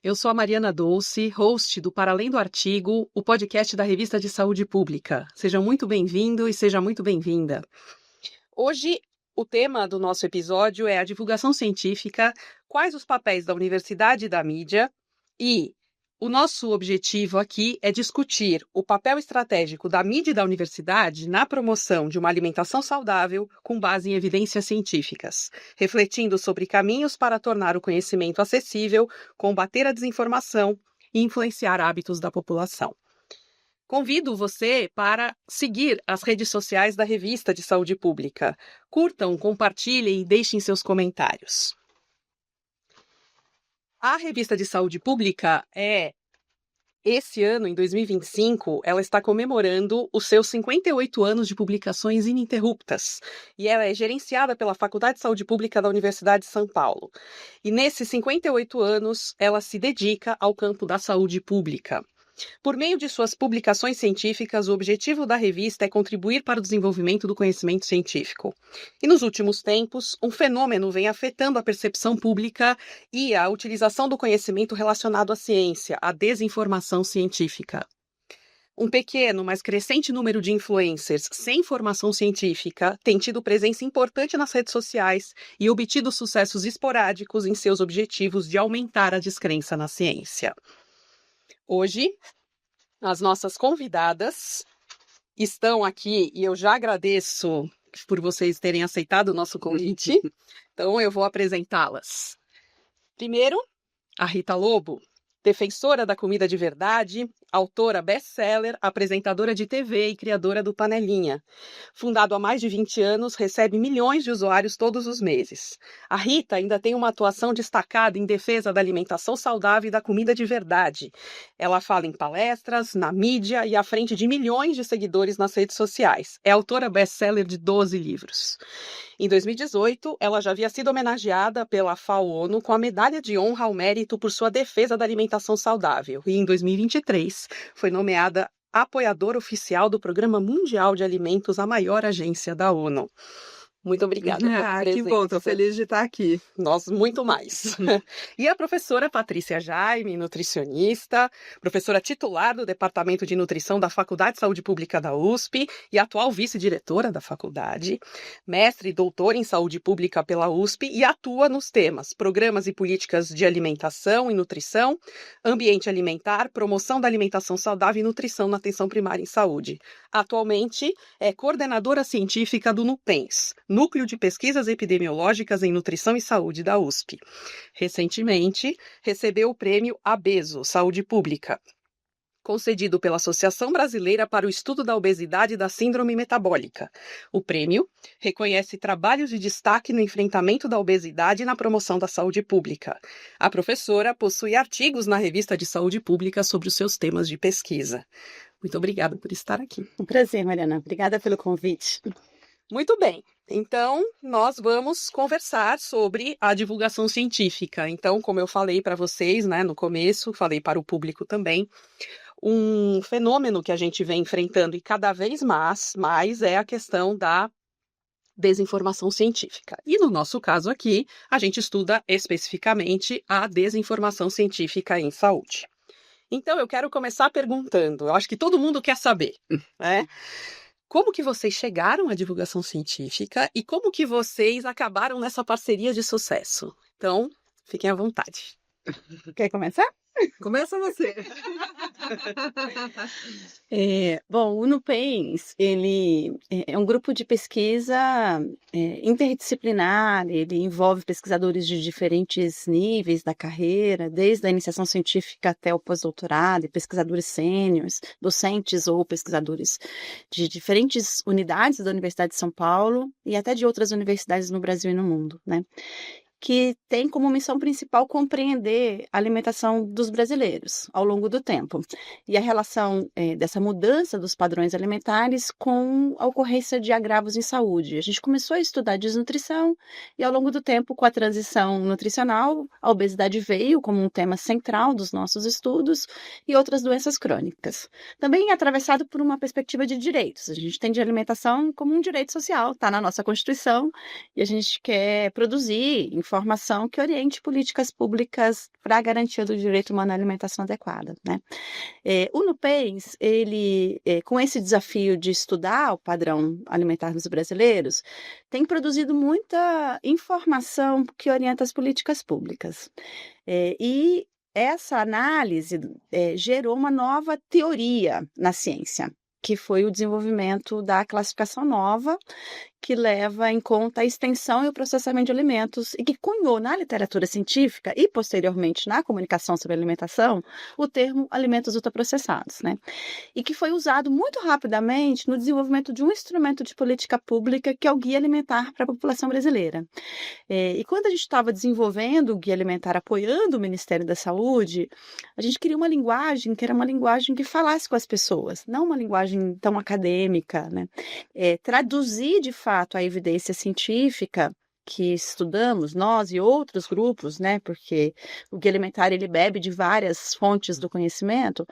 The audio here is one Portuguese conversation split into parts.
Eu sou a Mariana Dolce, host do Para Além do Artigo, o podcast da Revista de Saúde Pública. Seja muito bem-vindo e seja muito bem-vinda. Hoje, o tema do nosso episódio é a divulgação científica, quais os papéis da universidade e da mídia, e o nosso objetivo aqui é discutir o papel estratégico da mídia e da universidade na promoção de uma alimentação saudável com base em evidências científicas, refletindo sobre caminhos para tornar o conhecimento acessível, combater a desinformação e influenciar hábitos da população. Convido você para seguir as redes sociais da Revista de Saúde Pública. Curtam, compartilhem e deixem seus comentários. A Revista de Saúde Pública esse ano, em 2025, ela está comemorando os seus 58 anos de publicações ininterruptas. E ela é gerenciada pela Faculdade de Saúde Pública da Universidade de São Paulo. E nesses 58 anos, ela se dedica ao campo da saúde pública. Por meio de suas publicações científicas, o objetivo da revista é contribuir para o desenvolvimento do conhecimento científico. E nos últimos tempos, um fenômeno vem afetando a percepção pública e a utilização do conhecimento relacionado à ciência, a desinformação científica. Um pequeno, mas crescente número de influencers sem formação científica tem tido presença importante nas redes sociais e obtido sucessos esporádicos em seus objetivos de aumentar a descrença na ciência. Hoje, as nossas convidadas estão aqui e eu já agradeço por vocês terem aceitado o nosso convite. Então, eu vou apresentá-las. Primeiro, a Rita Lobo, defensora da comida de verdade, autora best-seller, apresentadora de TV e criadora do Panelinha. Fundado há mais de 20 anos, recebe milhões de usuários todos os meses. A Rita ainda tem uma atuação destacada em defesa da alimentação saudável e da comida de verdade. Ela fala em palestras, na mídia e à frente de milhões de seguidores nas redes sociais. É autora best-seller de 12 livros. Em 2018, ela já havia sido homenageada pela FAO-ONU com a Medalha de Honra ao Mérito por sua defesa da alimentação saudável. E em 2023, foi nomeada apoiadora oficial do Programa Mundial de Alimentos, a maior agência da ONU. Muito obrigada pela presença. Que bom, estou feliz de estar aqui. Nós, muito mais. E a professora Patrícia Jaime, nutricionista, professora titular do Departamento de Nutrição da Faculdade de Saúde Pública da USP e atual vice-diretora da faculdade, mestre e doutora em Saúde Pública pela USP e atua nos temas Programas e Políticas de Alimentação e Nutrição, Ambiente Alimentar, Promoção da Alimentação Saudável e Nutrição na Atenção Primária em Saúde. Atualmente é coordenadora científica do NUPENS, Núcleo de Pesquisas Epidemiológicas em Nutrição e Saúde da USP. Recentemente, recebeu o prêmio ABESO, Saúde Pública, concedido pela Associação Brasileira para o Estudo da Obesidade e da Síndrome Metabólica. O prêmio reconhece trabalhos de destaque no enfrentamento da obesidade e na promoção da saúde pública. A professora possui artigos na Revista de Saúde Pública sobre os seus temas de pesquisa. Muito obrigada por estar aqui. Um prazer, Mariana. Obrigada pelo convite. Muito bem. Então, nós vamos conversar sobre a divulgação científica. Então, como eu falei para vocês, no começo, falei para o público também, um fenômeno que a gente vem enfrentando e cada vez mais é a questão da desinformação científica. E no nosso caso aqui, a gente estuda especificamente a desinformação científica em saúde. Então, eu quero começar perguntando, eu acho que todo mundo quer saber, né? Como que vocês chegaram à divulgação científica e como que vocês acabaram nessa parceria de sucesso? Então, fiquem à vontade. Quer começar? Começa você. Bom, o NUPENS, ele é um grupo de pesquisa interdisciplinar, ele envolve pesquisadores de diferentes níveis da carreira, desde a iniciação científica até o pós-doutorado, e pesquisadores sêniores, docentes ou pesquisadores de diferentes unidades da Universidade de São Paulo e até de outras universidades no Brasil e no mundo, né? Que tem como missão principal compreender a alimentação dos brasileiros ao longo do tempo e a relação dessa mudança dos padrões alimentares com a ocorrência de agravos em saúde. A gente começou a estudar desnutrição e ao longo do tempo, com a transição nutricional, a obesidade veio como um tema central dos nossos estudos e outras doenças crônicas. Também atravessado por uma perspectiva de direitos. A gente entende a alimentação como um direito social, está na nossa Constituição e a gente quer produzir informação que oriente políticas públicas para a garantia do direito humano à alimentação adequada, né? O NUPENS, ele, com esse desafio de estudar o padrão alimentar dos brasileiros, tem produzido muita informação que orienta as políticas públicas. E essa análise gerou uma nova teoria na ciência, que foi o desenvolvimento da classificação nova, que leva em conta a extensão e o processamento de alimentos e que cunhou na literatura científica e, posteriormente, na comunicação sobre alimentação, o termo alimentos ultraprocessados, né? E que foi usado muito rapidamente no desenvolvimento de um instrumento de política pública que é o Guia Alimentar para a População Brasileira. E quando a gente estava desenvolvendo o Guia Alimentar, apoiando o Ministério da Saúde, a gente queria uma linguagem que era uma linguagem que falasse com as pessoas, não uma linguagem tão acadêmica, né? Traduzir, de fato, a evidência científica que estudamos, nós e outros grupos, né? Porque o Guia Alimentar, ele bebe de várias fontes do conhecimento,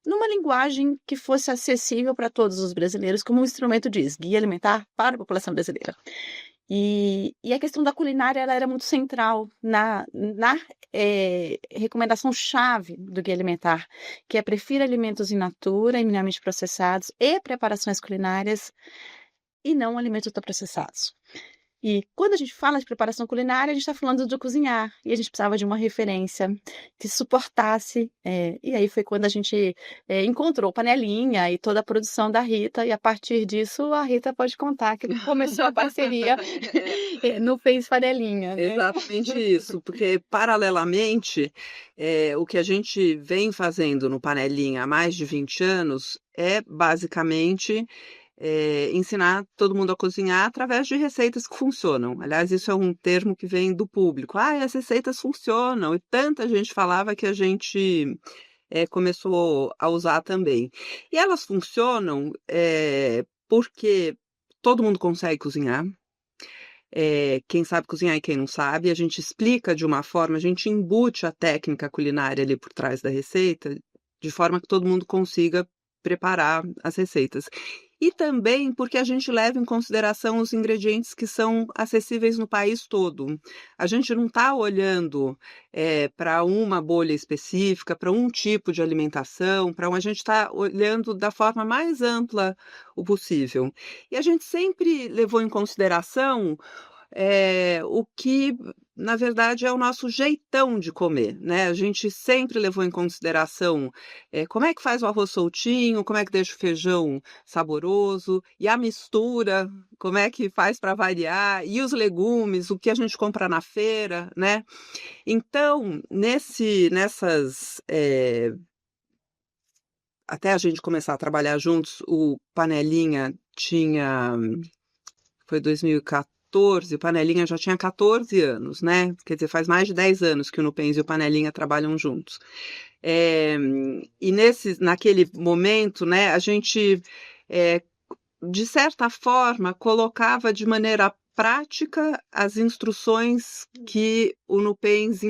numa linguagem que fosse acessível para todos os brasileiros, como o instrumento diz, Guia Alimentar para a População Brasileira. E a questão da culinária, ela era muito central na recomendação-chave do Guia Alimentar, que é prefira alimentos in natura e minimamente processados e preparações culinárias e não alimentos ultraprocessados. E quando a gente fala de preparação culinária, a gente está falando de cozinhar, e a gente precisava de uma referência que suportasse, e aí foi quando a gente encontrou Panelinha e toda a produção da Rita, e a partir disso a Rita pode contar que começou a parceria no Fez Panelinha, né? Exatamente isso, porque paralelamente, o que a gente vem fazendo no Panelinha há mais de 20 anos é basicamente ensinar todo mundo a cozinhar através de receitas que funcionam. Aliás, isso é um termo que vem do público. As receitas funcionam. E tanta gente falava que a gente começou a usar também. E elas funcionam porque todo mundo consegue cozinhar. Quem sabe cozinhar e quem não sabe, a gente explica de uma forma, a gente embute a técnica culinária ali por trás da receita, de forma que todo mundo consiga preparar as receitas. E também porque a gente leva em consideração os ingredientes que são acessíveis no país todo. A gente não está olhando para uma bolha específica, para um tipo de alimentação, a gente está olhando da forma mais ampla o possível. E a gente sempre levou em consideração o que, na verdade, é o nosso jeitão de comer, né? A gente sempre levou em consideração como é que faz o arroz soltinho, como é que deixa o feijão saboroso, e a mistura, como é que faz para variar, e os legumes, o que a gente compra na feira, né? Então, até a gente começar a trabalhar juntos, o Panelinha foi 2014, o Panelinha já tinha 14 anos, né? Quer dizer, faz mais de 10 anos que o NUPENS e o Panelinha trabalham juntos. E naquele momento, né, a gente, de certa forma, colocava de maneira prática as instruções que o NUPENS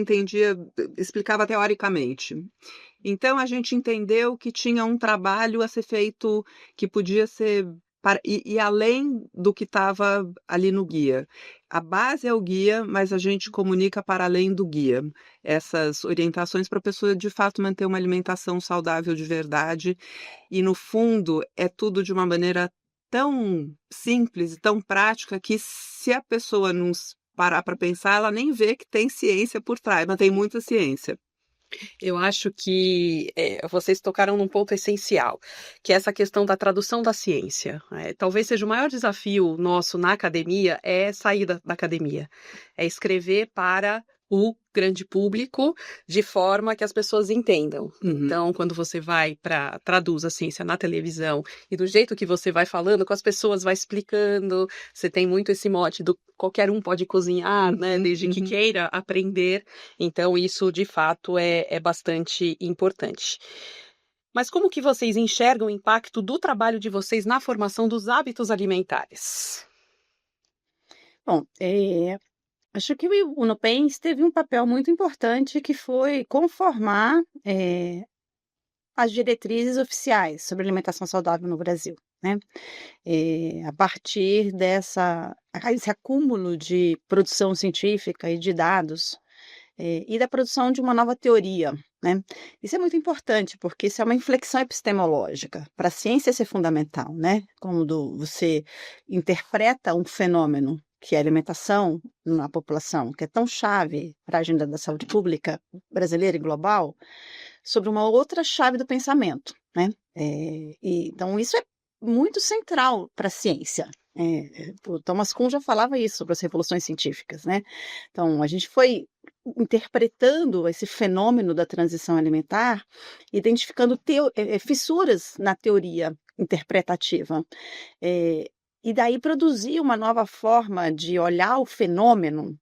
explicava teoricamente. Então, a gente entendeu que tinha um trabalho a ser feito que podia ser e além do que estava ali no guia. A base é o guia, mas a gente comunica para além do guia essas orientações para a pessoa, de fato, manter uma alimentação saudável de verdade. E, no fundo, é tudo de uma maneira tão simples e tão prática que, se a pessoa não parar para pensar, ela nem vê que tem ciência por trás, mas tem muita ciência. Eu acho que vocês tocaram num ponto essencial, que é essa questão da tradução da ciência. Talvez seja o maior desafio nosso na academia sair da academia, é escrever para o grande público de forma que as pessoas entendam. Uhum. Então, quando você traduz a ciência na televisão e do jeito que você vai falando com as pessoas, vai explicando, você tem muito esse mote do qualquer um pode cozinhar, né, desde que queira aprender. Então, isso, de fato, é bastante importante. Mas como que vocês enxergam o impacto do trabalho de vocês na formação dos hábitos alimentares? Bom, acho que o NUPENS teve um papel muito importante, que foi conformar as diretrizes oficiais sobre alimentação saudável no Brasil, né? A partir esse acúmulo de produção científica e de dados, e da produção de uma nova teoria, né? Isso é muito importante, porque isso é uma inflexão epistemológica. Para a ciência ser fundamental, né? Quando você interpreta um fenômeno, que é a alimentação na população, que é tão chave para a agenda da saúde pública brasileira e global, sobre uma outra chave do pensamento, né? Então, isso é muito central para a ciência. O Thomas Kuhn já falava isso sobre as revoluções científicas, né? Então, a gente foi interpretando esse fenômeno da transição alimentar, identificando fissuras na teoria interpretativa. E daí produzir uma nova forma de olhar o fenômeno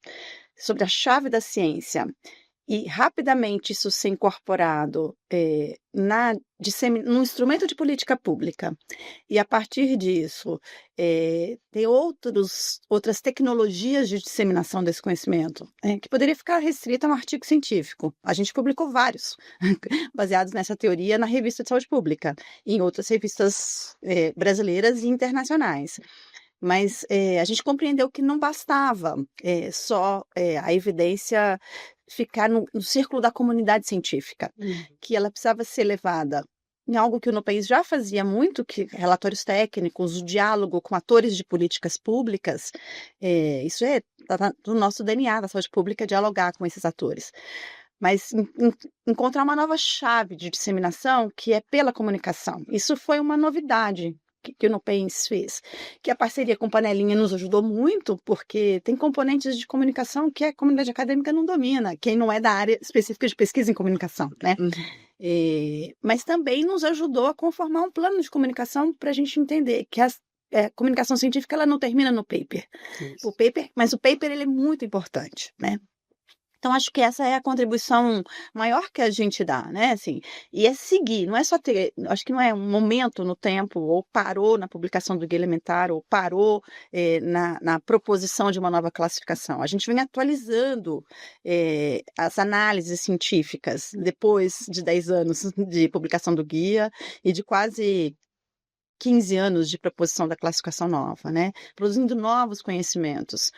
sobre a chave da ciência e rapidamente isso ser incorporado num instrumento de política pública, e a partir disso ter outras tecnologias de disseminação desse conhecimento, que poderia ficar restrita a um artigo científico. A gente publicou vários baseados nessa teoria na Revista de Saúde Pública e em outras revistas brasileiras e internacionais. Mas a gente compreendeu que não bastava só a evidência ficar no círculo da comunidade científica, que ela precisava ser levada em algo que o país já fazia muito, que relatórios técnicos, o diálogo com atores de políticas públicas, isso tá do nosso DNA da saúde pública, dialogar com esses atores. Mas encontrar uma nova chave de disseminação que é pela comunicação. Isso foi uma novidade que o NUPENS fez, que a parceria com Panelinha nos ajudou muito, porque tem componentes de comunicação que a comunidade acadêmica não domina, quem não é da área específica de pesquisa em comunicação, né? Mas também nos ajudou a conformar um plano de comunicação para a gente entender que a comunicação científica ela não termina no paper. Mas o paper ele é muito importante, né? Então, acho que essa é a contribuição maior que a gente dá, né? Assim, e é seguir, não é só ter, acho que não é um momento no tempo, ou parou na publicação do Guia Elementar, ou parou na proposição de uma nova classificação. A gente vem atualizando as análises científicas depois de 10 anos de publicação do guia e de quase 15 anos de proposição da classificação nova, né? Produzindo novos conhecimentos.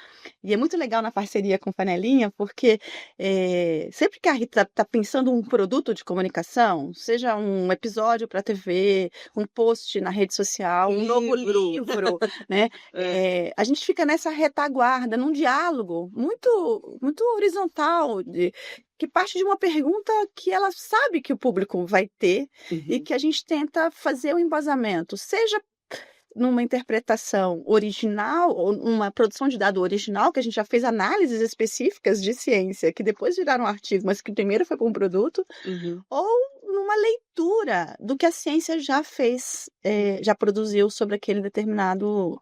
E é muito legal na parceria com Panelinha, porque sempre que a Rita está pensando um produto de comunicação, seja um episódio para a TV, um post na rede social, um novo livro, né? A gente fica nessa retaguarda, num diálogo muito, muito horizontal, que parte de uma pergunta que ela sabe que o público vai ter e que a gente tenta fazer o embasamento, seja numa interpretação original ou numa produção de dado original, que a gente já fez análises específicas de ciência, que depois viraram um artigo, mas que primeiro foi para um produto, ou numa leitura do que a ciência já fez, já produziu sobre aquele determinado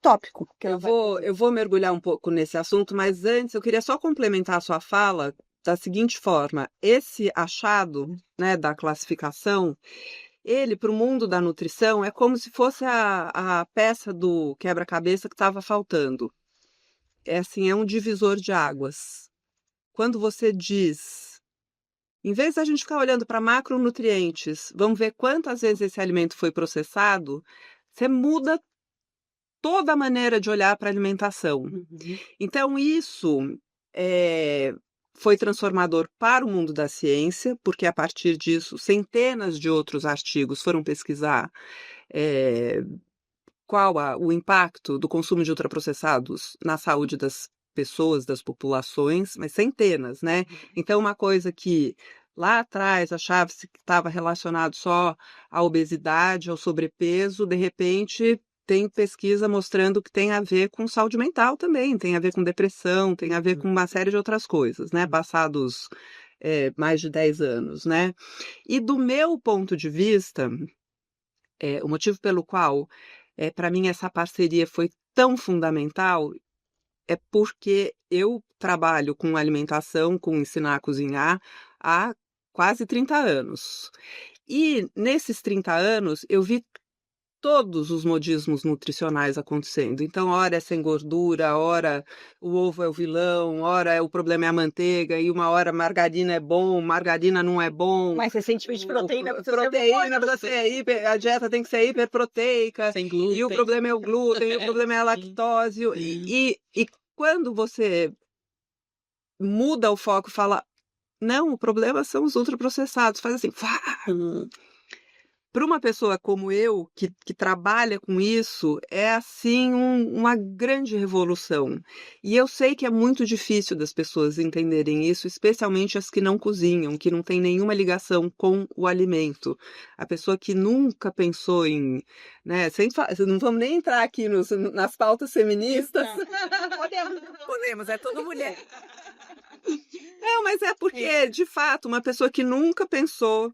tópico. Eu vou mergulhar um pouco nesse assunto, mas antes eu queria só complementar a sua fala da seguinte forma: esse achado, né, da classificação, ele, para o mundo da nutrição, é como se fosse a peça do quebra-cabeça que estava faltando. É um divisor de águas. Quando você diz, em vez da gente ficar olhando para macronutrientes, vamos ver quantas vezes esse alimento foi processado, você muda toda a maneira de olhar para a alimentação. Então, isso foi transformador para o mundo da ciência, porque a partir disso, centenas de outros artigos foram pesquisar qual o impacto do consumo de ultraprocessados na saúde das pessoas, das populações, mas centenas, né? Então, uma coisa que lá atrás achava-se que estava relacionado só à obesidade, ao sobrepeso, de repente tem pesquisa mostrando que tem a ver com saúde mental também, tem a ver com depressão, tem a ver com uma série de outras coisas, né? Passados mais de 10 anos, né? E do meu ponto de vista, o motivo pelo qual, para mim, essa parceria foi tão fundamental é porque eu trabalho com alimentação, com ensinar a cozinhar há quase 30 anos. E nesses 30 anos eu vi todos os modismos nutricionais acontecendo. Então, ora é sem gordura, ora o ovo é o vilão, ora o problema é a manteiga, e uma hora margarina é bom, margarina não é bom. Mais recentemente, proteína a dieta tem que ser hiperproteica, Sem glúten. e o problema é o glúten, e o problema é a lactose. E quando você muda o foco e fala, não, o problema são os ultraprocessados, faz assim, para uma pessoa como eu, que trabalha com isso, é assim uma grande revolução. E eu sei que é muito difícil das pessoas entenderem isso, especialmente as que não cozinham, que não tem nenhuma ligação com o alimento. A pessoa que nunca pensou em... Né, não vamos nem entrar aqui nas pautas feministas. Podemos, é toda mulher. Não, mas é porque, de fato, uma pessoa que nunca pensou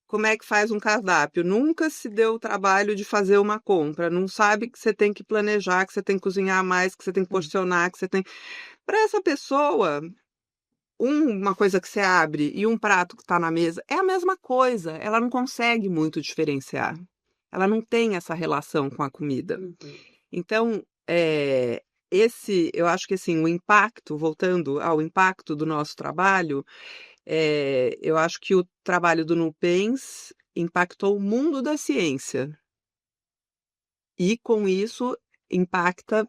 como é que faz um cardápio, nunca se deu o trabalho de fazer uma compra, não sabe que você tem que planejar, que você tem que cozinhar mais, que você tem que porcionar, que você tem... Para essa pessoa, uma coisa que você abre e um prato que está na mesa é a mesma coisa, ela não consegue muito diferenciar. Ela não tem essa relação com a comida. Então, eu acho que assim, o impacto, voltando ao impacto do nosso trabalho, eu acho que o trabalho do Nupens impactou o mundo da ciência. E, com isso, impacta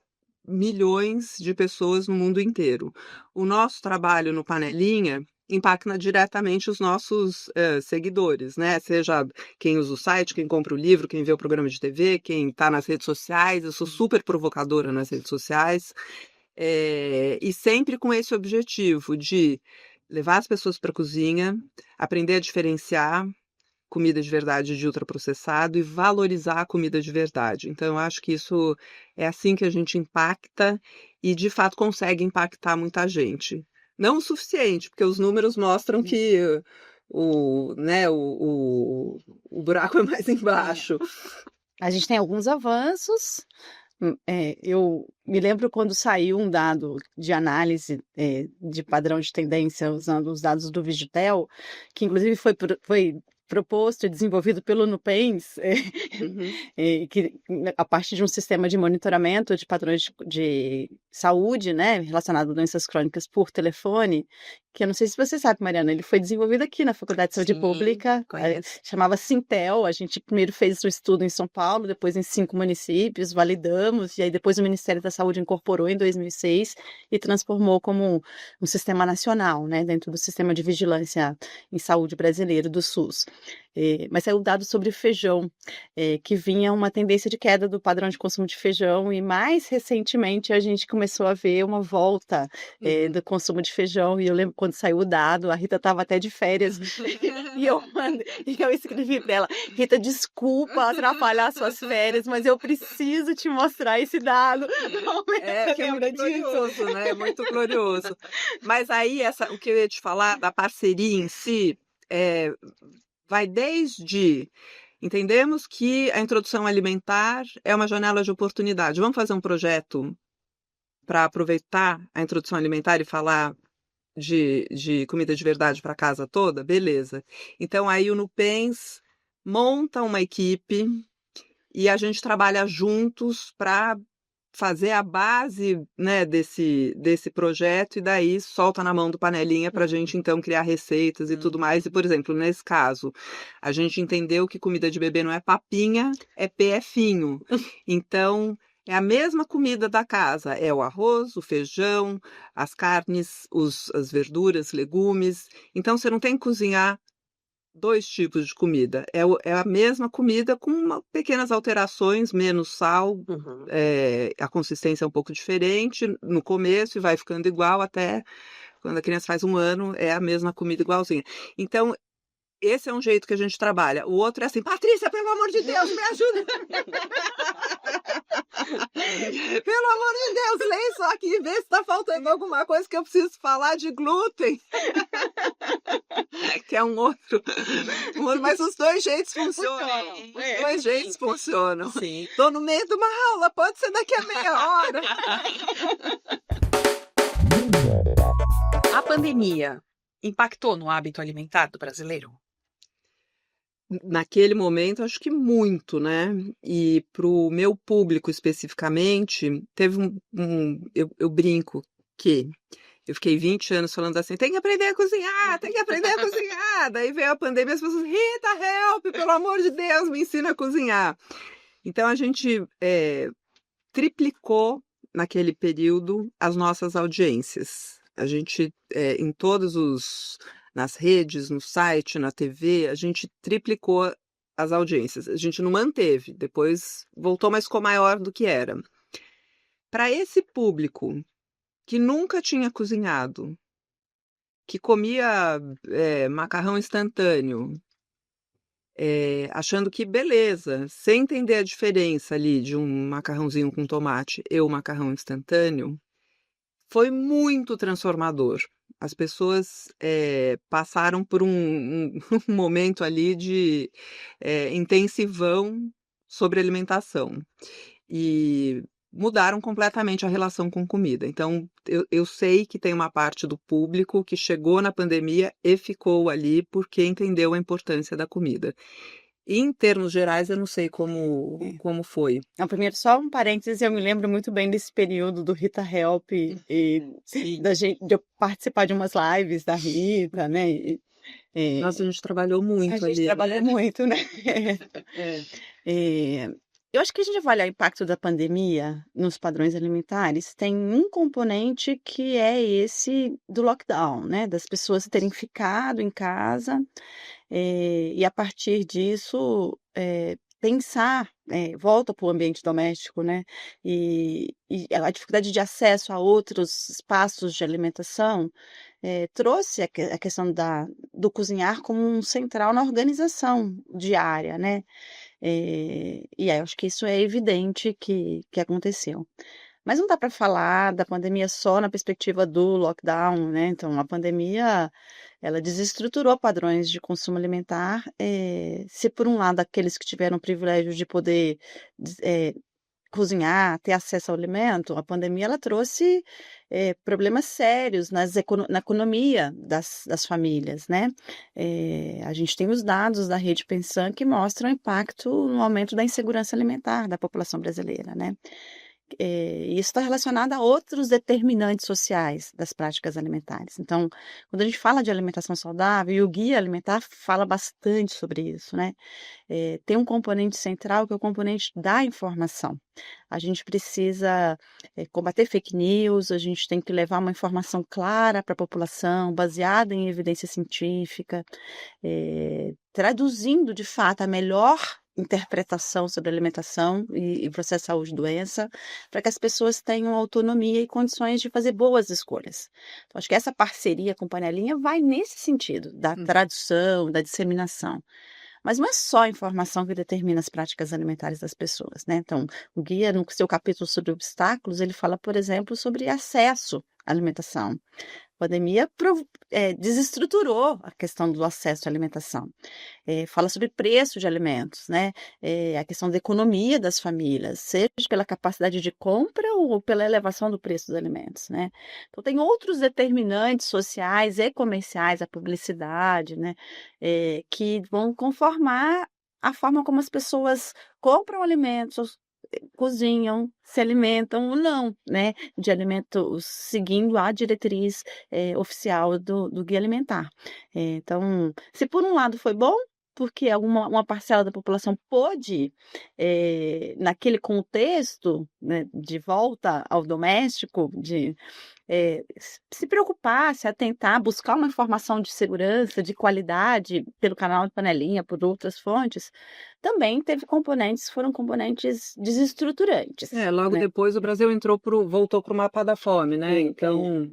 milhões de pessoas no mundo inteiro. O nosso trabalho no Panelinha impacta diretamente os nossos seguidores, né? Seja quem usa o site, quem compra o livro, quem vê o programa de TV, quem está nas redes sociais. Eu sou super provocadora nas redes sociais. E sempre com esse objetivo de levar as pessoas para a cozinha, aprender a diferenciar comida de verdade de ultraprocessado e valorizar a comida de verdade. Então, eu acho que isso é assim que a gente impacta e, de fato, consegue impactar muita gente. Não o suficiente, porque os números mostram que o buraco é mais embaixo. A gente tem alguns avanços. Eu me lembro quando saiu um dado de análise de padrão de tendência usando os dados do Vigitel, que inclusive foi proposto e desenvolvido pelo Nupens, que a partir de um sistema de monitoramento de padrões de saúde, né, relacionado a doenças crônicas por telefone, que eu não sei se você sabe, Mariana, ele foi desenvolvido aqui na Faculdade de Saúde Pública, chamava Sintel. A gente primeiro fez o estudo em São Paulo, depois em 5 municípios, validamos, e aí depois o Ministério da Saúde incorporou em 2006 e transformou como um sistema nacional, né, dentro do sistema de vigilância em saúde brasileiro do SUS. Mas saiu dado sobre feijão, que vinha uma tendência de queda do padrão de consumo de feijão, e mais recentemente a gente começou a ver uma volta do consumo de feijão. E eu lembro quando saiu o dado, a Rita estava até de férias, e eu escrevi para ela: Rita, desculpa atrapalhar suas férias, mas eu preciso te mostrar esse dado. Que é muito glorioso, né? É muito glorioso. Mas aí, o que eu ia te falar da parceria em si, vai desde... Entendemos que a introdução alimentar é uma janela de oportunidade. Vamos fazer um projeto para aproveitar a introdução alimentar e falar de comida de verdade para a casa toda? Beleza. Então, aí o Nupens monta uma equipe e a gente trabalha juntos para fazer a base, né, desse projeto, e daí solta na mão do Panelinha para a gente, então, criar receitas e tudo mais. E, por exemplo, nesse caso, a gente entendeu que comida de bebê não é papinha, é PFinho. Então, é a mesma comida da casa. É o arroz, o feijão, as carnes, as verduras, legumes. Então, você não tem que cozinhar 2 tipos de comida. É a mesma comida com pequenas alterações, menos sal, a consistência é um pouco diferente no começo e vai ficando igual até quando a criança faz 1 ano, é a mesma comida igualzinha. Então, esse é um jeito que a gente trabalha. O outro é assim: Patrícia, pelo amor de Deus, me ajuda! Pelo amor de Deus, lê isso aqui e vê se está faltando alguma coisa, que eu preciso falar de glúten. Que é um outro. Mas os 2 jeitos funcionam. Os 2 jeitos funcionam. Sim. Tô no meio de uma aula, pode ser daqui a meia hora. A pandemia impactou no hábito alimentar do brasileiro? naquele momento, acho que muito, né? E para o meu público especificamente, teve eu brinco que eu fiquei 20 anos falando assim, tem que aprender a cozinhar, tem que aprender a cozinhar. Daí veio a pandemia, as pessoas, Rita, help, pelo amor de Deus, me ensina a cozinhar. Então a gente triplicou naquele período as nossas audiências. A gente, em nas redes, no site, na TV, a gente triplicou as audiências. A gente não manteve, depois voltou, mas ficou maior do que era. Para esse público que nunca tinha cozinhado, que comia macarrão instantâneo, achando que beleza, sem entender a diferença ali de um macarrãozinho com tomate e o macarrão instantâneo, foi muito transformador. As pessoas passaram por um momento ali de intensivão sobre alimentação e mudaram completamente a relação com comida. Então, eu sei que tem uma parte do público que chegou na pandemia e ficou ali porque entendeu a importância da comida. Em termos gerais, eu não sei como foi. Não, primeiro, só um parênteses, eu me lembro muito bem desse período do Rita Help e Sim. de eu participar de umas lives da Rita, né? Nossa, a gente trabalhou muito ali. A gente trabalhou muito, né? Eu acho que a gente vai olhar o impacto da pandemia nos padrões alimentares. Tem um componente que é esse do lockdown, né? Das pessoas terem ficado em casa e a partir disso pensar, volta para o ambiente doméstico, né? E a dificuldade de acesso a outros espaços de alimentação trouxe a questão do cozinhar como um central na organização diária, né? E aí eu acho que isso é evidente que aconteceu. Mas não dá para falar da pandemia só na perspectiva do lockdown, né? Então, a pandemia, ela desestruturou padrões de consumo alimentar. Se por um lado aqueles que tiveram o privilégio de poder cozinhar, ter acesso ao alimento, a pandemia ela trouxe problemas sérios na economia das famílias, né? A gente tem os dados da Rede Pensan que mostram o impacto no aumento da insegurança alimentar da população brasileira, né? E isso está relacionado a outros determinantes sociais das práticas alimentares. Então, quando a gente fala de alimentação saudável, e o Guia Alimentar fala bastante sobre isso, né? Tem um componente central que é o componente da informação. A gente precisa combater fake news, a gente tem que levar uma informação clara para a população, baseada em evidência científica, traduzindo de fato a melhor interpretação sobre alimentação e processo de saúde e doença, para que as pessoas tenham autonomia e condições de fazer boas escolhas. Então, acho que essa parceria com Panelinha vai nesse sentido, da tradução, da disseminação. Mas não é só a informação que determina as práticas alimentares das pessoas, né? Então, o guia, no seu capítulo sobre obstáculos, ele fala, por exemplo, sobre acesso à alimentação. A pandemia desestruturou a questão do acesso à alimentação. Fala sobre preço de alimentos, né? A questão da economia das famílias, seja pela capacidade de compra ou pela elevação do preço dos alimentos, né? Então, tem outros determinantes sociais e comerciais, a publicidade, né? Que vão conformar a forma como as pessoas compram alimentos, cozinham, se alimentam ou não, né, de alimentos seguindo a diretriz oficial do Guia Alimentar. Então, se por um lado foi bom, porque uma parcela da população pôde, naquele contexto, né, de volta ao doméstico, de se preocupar, se atentar, buscar uma informação de segurança, de qualidade, pelo canal de Panelinha, por outras fontes, também foram componentes desestruturantes. Logo né? depois o Brasil voltou para o mapa da fome, né? Então,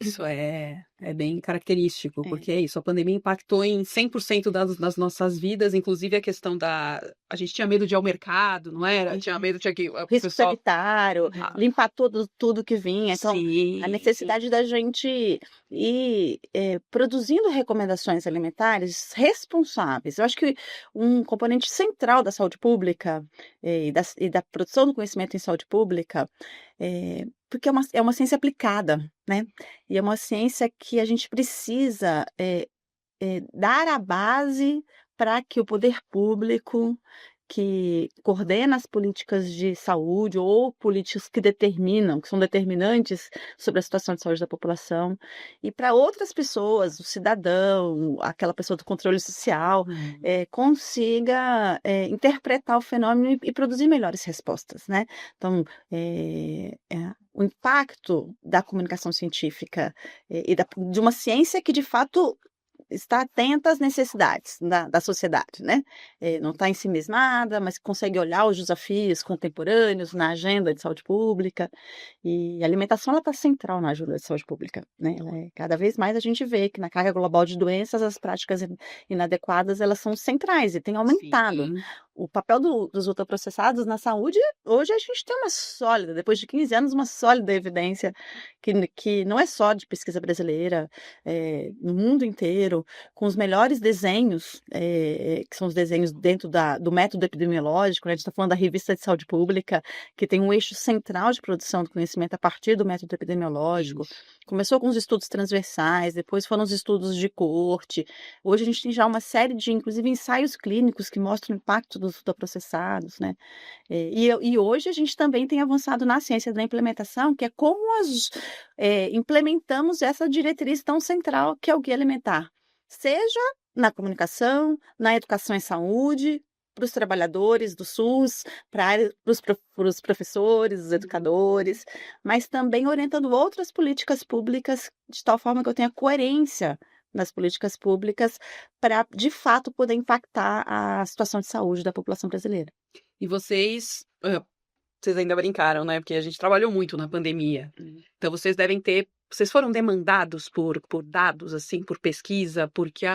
Isso é bem característico, porque é isso, a pandemia impactou em 100% das nossas vidas, inclusive a questão a gente tinha medo de ir ao mercado, não era? Tinha medo de que o Risco pessoal... sanitário, limpar tudo que vinha. Então, Sim, a necessidade da gente ir produzindo recomendações alimentares responsáveis. Eu acho que um componente central da saúde pública e da produção do conhecimento em saúde pública porque é uma ciência aplicada, né? E é uma ciência que a gente precisa dar a base para que o poder público, que coordena as políticas de saúde ou políticas que são determinantes sobre a situação de saúde da população, e para outras pessoas, o cidadão, aquela pessoa do controle social, consiga interpretar o fenômeno e produzir melhores respostas, né? Então, o impacto da comunicação científica de uma ciência que, de fato, está atenta às necessidades da sociedade, né? Não está ensimismada, mas consegue olhar os desafios contemporâneos na agenda de saúde pública. E a alimentação está central na agenda de saúde pública, né? Cada vez mais a gente vê que na carga global de doenças, as práticas inadequadas, elas são centrais e têm aumentado. Sim. O papel dos ultraprocessados na saúde, hoje a gente tem depois de 15 anos, uma sólida evidência que não é só de pesquisa brasileira, no mundo inteiro, com os melhores desenhos, que são os desenhos dentro do método epidemiológico, né? A gente está falando da Revista de Saúde Pública, que tem um eixo central de produção do conhecimento a partir do método epidemiológico. Isso. Começou com os estudos transversais, depois foram os estudos de coorte. Hoje a gente tem já uma série de, inclusive, ensaios clínicos que mostram o impacto dos ultraprocessados, né? E hoje a gente também tem avançado na ciência da implementação, que é como nós implementamos essa diretriz tão central que é o guia alimentar, seja na comunicação, na educação em saúde, para os trabalhadores do SUS, para os professores, os educadores, mas também orientando outras políticas públicas de tal forma que eu tenha coerência nas políticas públicas para, de fato, poder impactar a situação de saúde da população brasileira. E vocês ainda brincaram, né? Porque a gente trabalhou muito na pandemia. Então vocês foram demandados por dados, assim, por pesquisa, porque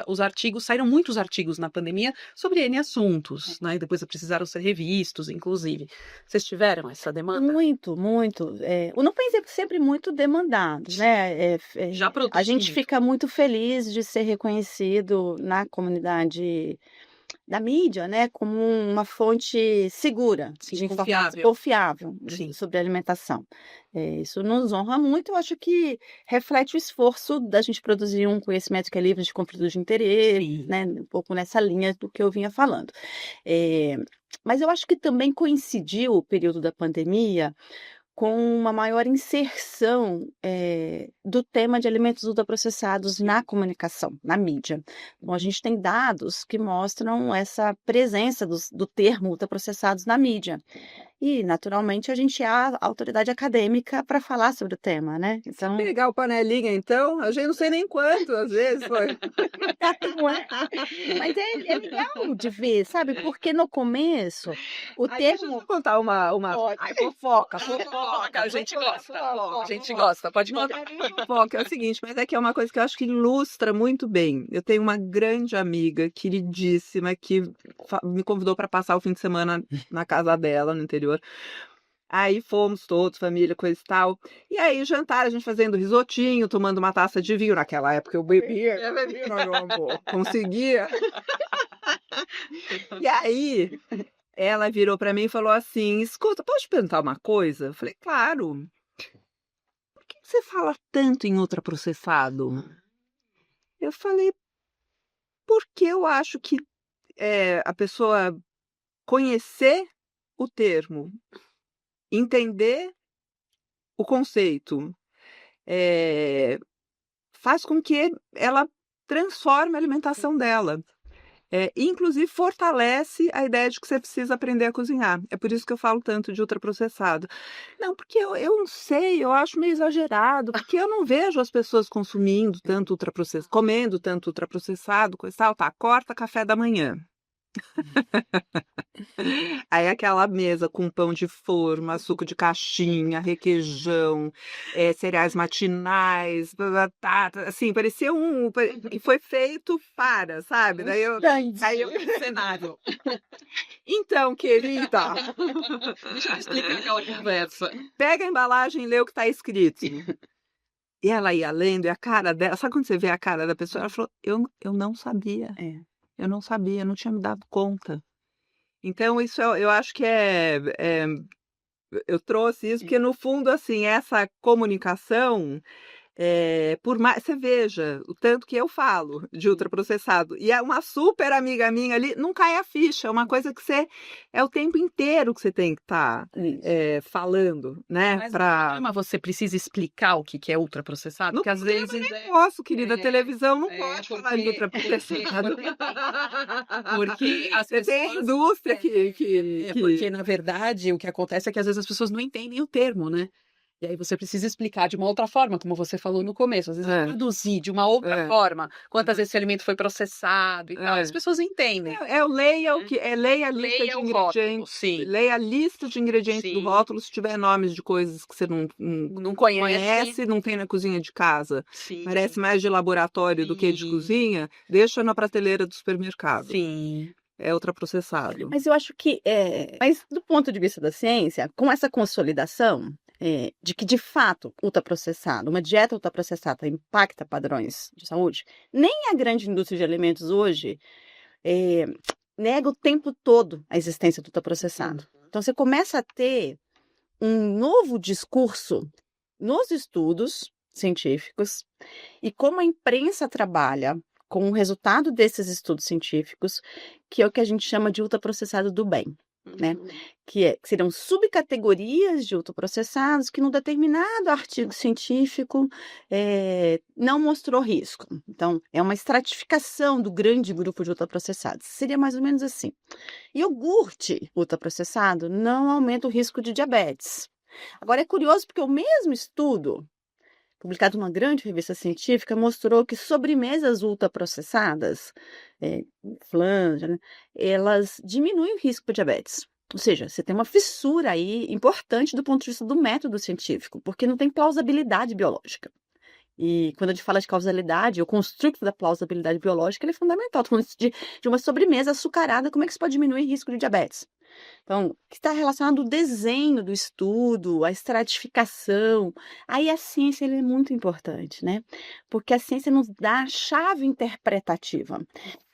saíram muitos artigos na pandemia sobre N assuntos, né? E depois precisaram ser revistos, inclusive. Vocês tiveram essa demanda? Muito, muito. O NUPEM é sempre muito demandado, né? Já A gente fica muito feliz de ser reconhecido na comunidade da mídia, né, como uma fonte segura de informação, confiável sobre alimentação. Isso nos honra muito. Eu acho que reflete o esforço da gente produzir um conhecimento que é livre de conflito de interesse, né, um pouco nessa linha do que eu vinha falando. Mas eu acho que também coincidiu o período da pandemia com uma maior inserção do tema de alimentos ultraprocessados na comunicação, na mídia. Bom, a gente tem dados que mostram essa presença do termo ultraprocessados na mídia. E, naturalmente, a gente é a autoridade acadêmica para falar sobre o tema, né? Então... Se pegar o panelinha, então, a gente não sei nem quanto, às vezes, foi. Mas é legal de ver, sabe? Porque no começo, o termo... Deixa eu contar uma... Ai, fofoca, a gente gosta, pode contar. Fofoca, é o seguinte, mas é que é uma coisa que eu acho que ilustra muito bem. Eu tenho uma grande amiga, queridíssima, que me convidou para passar o fim de semana na casa dela, no interior. Aí fomos todos, família, coisa e tal. E aí, jantar, a gente fazendo risotinho, tomando uma taça de vinho. Naquela época eu bebia, meu amor, conseguia. E aí, ela virou para mim e falou assim: escuta, posso te perguntar uma coisa? Eu falei, claro. Por que você fala tanto em ultraprocessado? Eu falei, porque eu acho que a pessoa conhecer o termo, entender o conceito, faz com que ela transforme a alimentação dela. Inclusive fortalece a ideia de que você precisa aprender a cozinhar. É por isso que eu falo tanto de ultraprocessado. Não, porque eu não sei, eu acho meio exagerado, porque eu não vejo as pessoas consumindo tanto ultraprocessado, comendo tanto ultraprocessado, coisa e tal. Tá, corta café da manhã. Aí aquela mesa com pão de forma, suco de caixinha, requeijão, cereais matinais, assim, parecia que foi feito para, sabe? Daí eu cenário. Então, querida, deixa eu explicar aquela conversa. Pega a embalagem e lê o que está escrito. E ela ia lendo, e a cara dela, sabe quando você vê a cara da pessoa? Ela falou, eu não sabia. Eu não sabia, eu não tinha me dado conta. Então, isso eu acho que eu trouxe isso, porque no fundo, assim, essa comunicação, Por mais, você veja o tanto que eu falo de ultraprocessado. E é uma super amiga minha ali, não cai a ficha. É uma coisa que é o tempo inteiro que você tem que estar falando, né? Mas no programa você precisa explicar o que é ultraprocessado? No Porque às programa vezes nem posso, querida. A televisão não pode falar de porque ultraprocessado. porque as Você tem a pessoas indústria que... porque na verdade o que acontece é que às vezes as pessoas não entendem o termo, né? E aí você precisa explicar de uma outra forma, como você falou no começo. Às vezes traduzir de uma outra forma, quantas vezes esse alimento foi processado e tal. As pessoas entendem. Leia leia a lista de Leia o rótulo, ingredientes. sim. Leia a lista de ingredientes do Sim. rótulo, se tiver nomes de coisas que você Não conhece. não tem na cozinha de casa. Sim. Parece mais de laboratório do que de Sim. cozinha, deixa na prateleira do supermercado. Sim. É ultraprocessado. Mas eu acho que, mas do ponto de vista da ciência, com essa consolidação de que, de fato, ultraprocessado, uma dieta ultraprocessada impacta padrões de saúde, nem a grande indústria de alimentos hoje nega o tempo todo a existência do ultraprocessado. Então, você começa a ter um novo discurso nos estudos científicos e como a imprensa trabalha com o resultado desses estudos científicos, que é o que a gente chama de ultraprocessado do bem, né? Que seriam subcategorias de ultraprocessados que num determinado artigo científico não mostrou risco. Então, é uma estratificação do grande grupo de ultraprocessados. Seria mais ou menos assim. Iogurte ultraprocessado não aumenta o risco de diabetes. Agora, é curioso porque o mesmo estudo publicado numa grande revista científica, mostrou que sobremesas ultraprocessadas, flan, né, elas diminuem o risco para diabetes. Ou seja, você tem uma fissura aí importante do ponto de vista do método científico, porque não tem plausibilidade biológica. E quando a gente fala de causalidade, o construto da plausibilidade biológica ele é fundamental. Estou falando de uma sobremesa açucarada, como é que isso pode diminuir o risco de diabetes? Então, que está relacionado ao desenho do estudo, à estratificação. Aí a ciência é muito importante, né? Porque a ciência nos dá a chave interpretativa.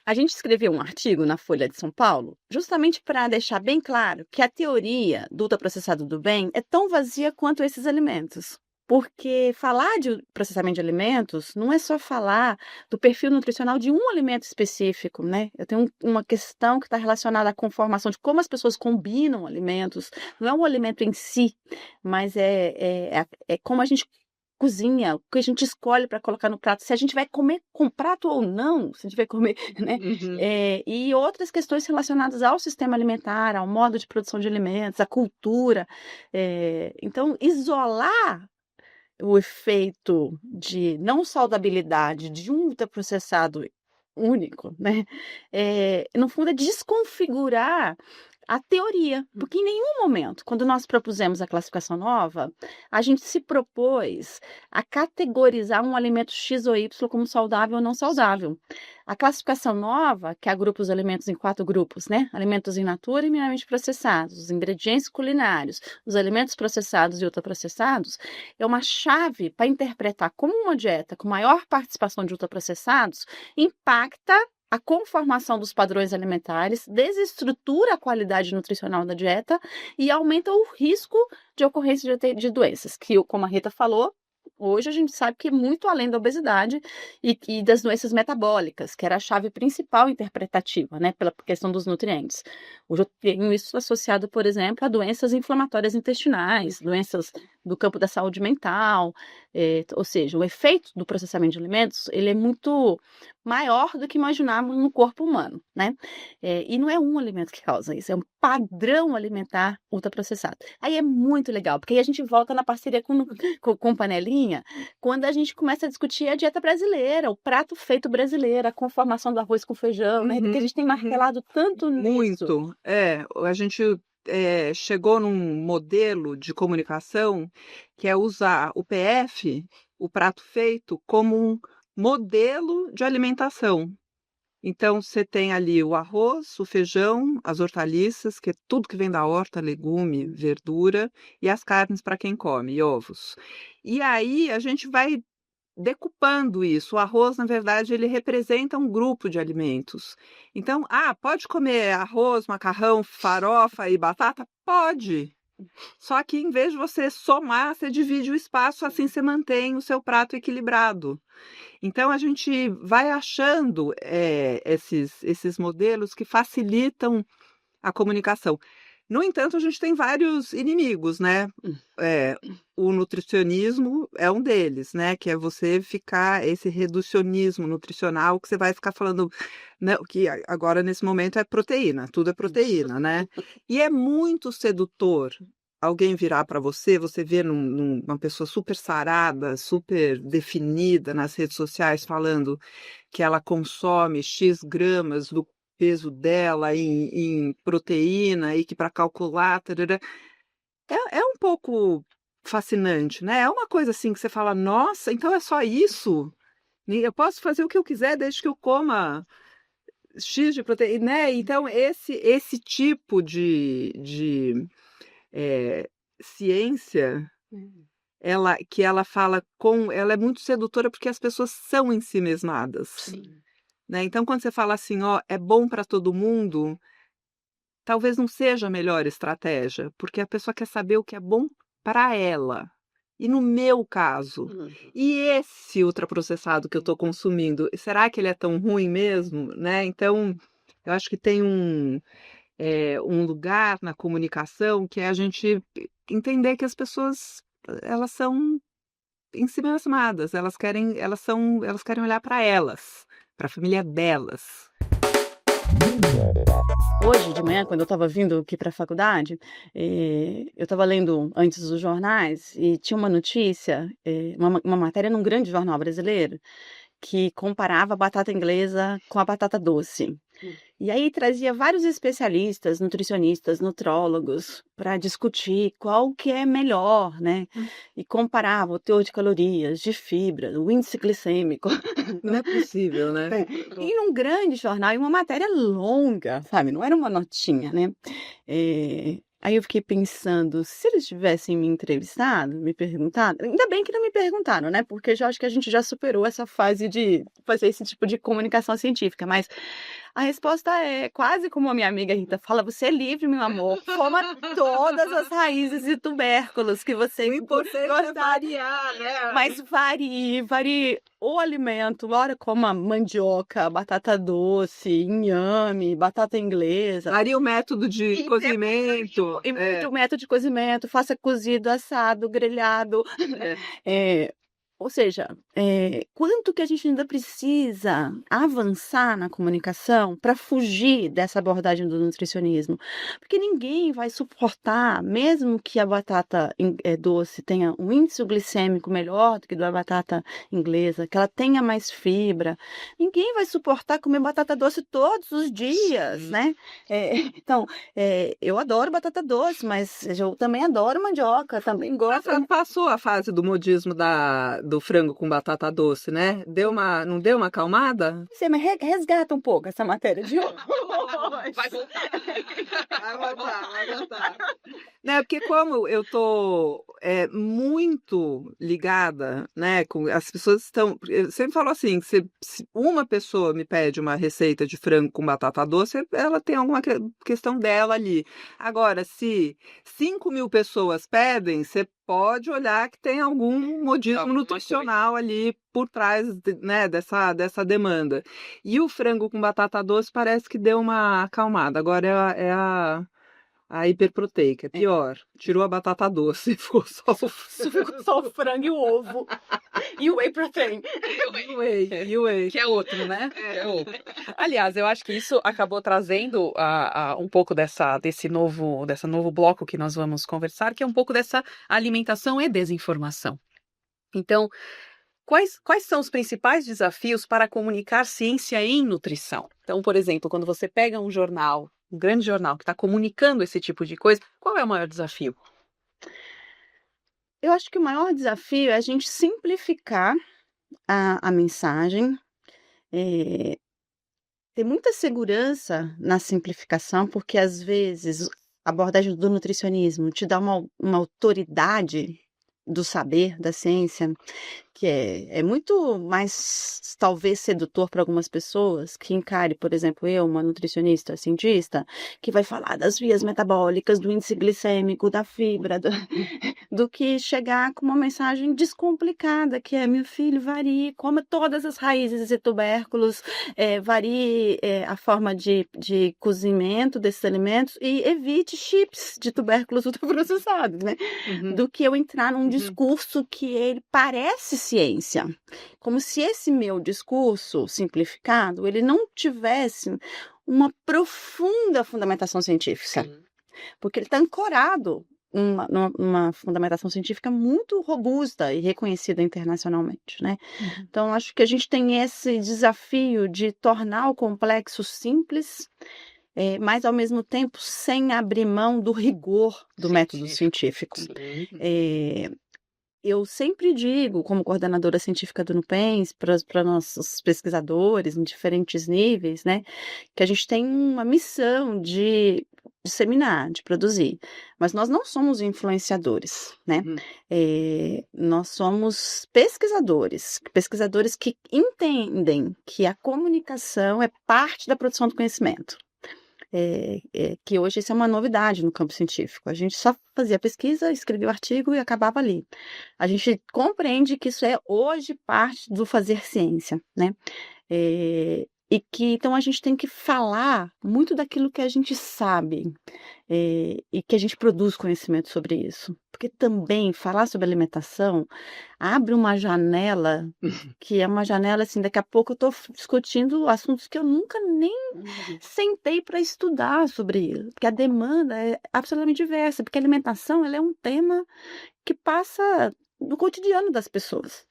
A gente escreveu um artigo na Folha de São Paulo, justamente para deixar bem claro que a teoria do ultraprocessado do bem é tão vazia quanto esses alimentos. Porque falar de processamento de alimentos não é só falar do perfil nutricional de um alimento específico, né? Eu tenho uma questão que está relacionada à conformação de como as pessoas combinam alimentos. Não é o alimento em si, mas é como a gente cozinha, o que a gente escolhe para colocar no prato, se a gente vai comer com prato ou não, se a gente vai comer, né? E outras questões relacionadas ao sistema alimentar, ao modo de produção de alimentos, à cultura. Então, isolar o efeito de não saudabilidade de um ultraprocessado único, né? No fundo, é desconfigurar a teoria, porque em nenhum momento, quando nós propusemos a classificação nova, a gente se propôs a categorizar um alimento X ou Y como saudável ou não saudável. A classificação nova, que agrupa os alimentos em 4 grupos, né? Alimentos in natura e minimamente processados, os ingredientes culinários, os alimentos processados e ultraprocessados, é uma chave para interpretar como uma dieta com maior participação de ultraprocessados impacta a conformação dos padrões alimentares, desestrutura a qualidade nutricional da dieta e aumenta o risco de ocorrência de doenças, que, como a Rita falou, hoje a gente sabe que é muito além da obesidade e das doenças metabólicas, que era a chave principal interpretativa, né, pela questão dos nutrientes. Hoje eu tenho isso associado, por exemplo, a doenças inflamatórias intestinais, doenças do campo da saúde mental, ou seja, o efeito do processamento de alimentos, ele é muito maior do que imaginávamos no corpo humano, né? E não é um alimento que causa isso, é um padrão alimentar ultraprocessado. Aí é muito legal, porque aí a gente volta na parceria com Panelinha, quando a gente começa a discutir a dieta brasileira, o prato feito brasileiro, a conformação do arroz com feijão, né? Porque a gente tem martelado tanto nisso. Muito. A gente chegou num modelo de comunicação que é usar o PF, o prato feito, como um modelo de alimentação. Então, você tem ali o arroz, o feijão, as hortaliças, que é tudo que vem da horta, legume, verdura, e as carnes para quem come, e ovos. E aí, a gente vai decupando isso. O arroz, na verdade, ele representa um grupo de alimentos. Então, pode comer arroz, macarrão, farofa e batata? Pode. Só que em vez de você somar, você divide o espaço, assim você mantém o seu prato equilibrado. Então a gente vai achando esses modelos que facilitam a comunicação. No entanto, a gente tem vários inimigos, né? O nutricionismo é um deles, né? Que é você ficar, esse reducionismo nutricional, que você vai ficar falando, né? Que agora, nesse momento, é proteína, tudo é proteína, né? E é muito sedutor alguém virar para você, você vê uma pessoa super sarada, super definida nas redes sociais, falando que ela consome X gramas do peso dela em proteína e que para calcular, tarará, é um pouco fascinante, né? É uma coisa assim que você fala, nossa, então é só isso? Eu posso fazer o que eu quiser desde que eu coma X de proteína, né? Então, esse tipo de ciência, ela fala ela é muito sedutora porque as pessoas são ensimesmadas. Sim. Né? Então, quando você fala assim, ó, é bom para todo mundo, talvez não seja a melhor estratégia, porque a pessoa quer saber o que é bom para ela. E no meu caso, e esse ultraprocessado que eu estou consumindo, será que ele é tão ruim mesmo, né? Então, eu acho que tem um lugar na comunicação que é a gente entender que as pessoas, elas são ensimesmadas, elas querem olhar para elas, para a família delas. Hoje de manhã, quando eu estava vindo aqui para a faculdade, eu estava lendo antes os jornais e tinha uma notícia, uma matéria num grande jornal brasileiro, que comparava a batata inglesa com a batata doce. E aí trazia vários especialistas, nutricionistas, nutrólogos, para discutir qual que é melhor, né? E comparava o teor de calorias, de fibra, o índice glicêmico. Não é possível, né? E num grande jornal, e uma matéria longa, sabe? Não era uma notinha, né? Aí eu fiquei pensando, se eles tivessem me entrevistado, me perguntado, ainda bem que não me perguntaram, né? Porque eu já acho que a gente já superou essa fase de fazer esse tipo de comunicação científica, mas a resposta é quase como a minha amiga Rita fala: você é livre, meu amor, coma todas as raízes e tubérculos que você O importante é gostar, variar, né? mas varie o alimento, ora coma mandioca, batata doce, inhame, batata inglesa. Varia o método de cozimento. O método de cozimento, faça cozido, assado, grelhado. Ou seja, quanto que a gente ainda precisa avançar na comunicação para fugir dessa abordagem do nutricionismo? Porque ninguém vai suportar, mesmo que a batata doce tenha um índice glicêmico melhor do que da batata inglesa, que ela tenha mais fibra, ninguém vai suportar comer batata doce todos os dias, né? Então, eu adoro batata doce, mas eu também adoro mandioca, também gosto. Passou a fase do modismo do frango com batata doce, né? Não deu uma acalmada? Sim, mas resgata um pouco essa matéria de hoje. Vai voltar. Né, porque como eu tô muito ligada, né, com as pessoas estão, eu sempre falo assim, se uma pessoa me pede uma receita de frango com batata doce, ela tem alguma questão dela ali. Agora, se 5.000 pessoas pedem, você pode olhar que tem algum modismo nutricional ali por trás, né, dessa demanda. E o frango com batata doce parece que deu uma acalmada. Agora é a hiperproteica, é pior. Tirou a batata doce, ficou só o frango e o ovo. E o whey protein. E o whey. Que é outro, né? Aliás, eu acho que isso acabou trazendo um pouco desse novo bloco que nós vamos conversar, que é um pouco dessa alimentação e desinformação. Então, quais são os principais desafios para comunicar ciência em nutrição? Então, por exemplo, quando você pega um jornal, um grande jornal que está comunicando esse tipo de coisa, qual é o maior desafio? Eu acho que o maior desafio é a gente simplificar a mensagem, ter muita segurança na simplificação, porque às vezes a abordagem do nutricionismo te dá uma autoridade do saber, da ciência, que é muito mais, talvez, sedutor para algumas pessoas que encare, por exemplo, eu, uma nutricionista cientista, que vai falar das vias metabólicas, do índice glicêmico, da fibra, do que chegar com uma mensagem descomplicada, que é, meu filho, varie, coma todas as raízes e tubérculos, varie a forma de cozimento desses alimentos e evite chips de tubérculos ultraprocessados, né? Do que eu entrar num discurso que ele parece ciência, como se esse meu discurso simplificado, ele não tivesse uma profunda fundamentação científica, porque ele está ancorado numa fundamentação científica muito robusta e reconhecida internacionalmente, né? Então, acho que a gente tem esse desafio de tornar o complexo simples, mas, ao mesmo tempo, sem abrir mão do rigor do método científico. Eu sempre digo, como coordenadora científica do NUPENS, para nossos pesquisadores em diferentes níveis, né, que a gente tem uma missão de disseminar, de produzir, mas nós não somos influenciadores, né? Nós somos pesquisadores que entendem que a comunicação é parte da produção do conhecimento. Que hoje isso é uma novidade no campo científico. A gente só fazia pesquisa, escrevia o artigo e acabava ali. A gente compreende que isso é hoje parte do fazer ciência, né? E que então a gente tem que falar muito daquilo que a gente sabe e que a gente produz conhecimento sobre isso. Porque também falar sobre alimentação abre uma janela, que é uma janela assim, daqui a pouco eu estou discutindo assuntos que eu nunca nem sentei para estudar sobre isso, porque a demanda é absolutamente diversa, porque a alimentação ela é um tema que passa no cotidiano das pessoas.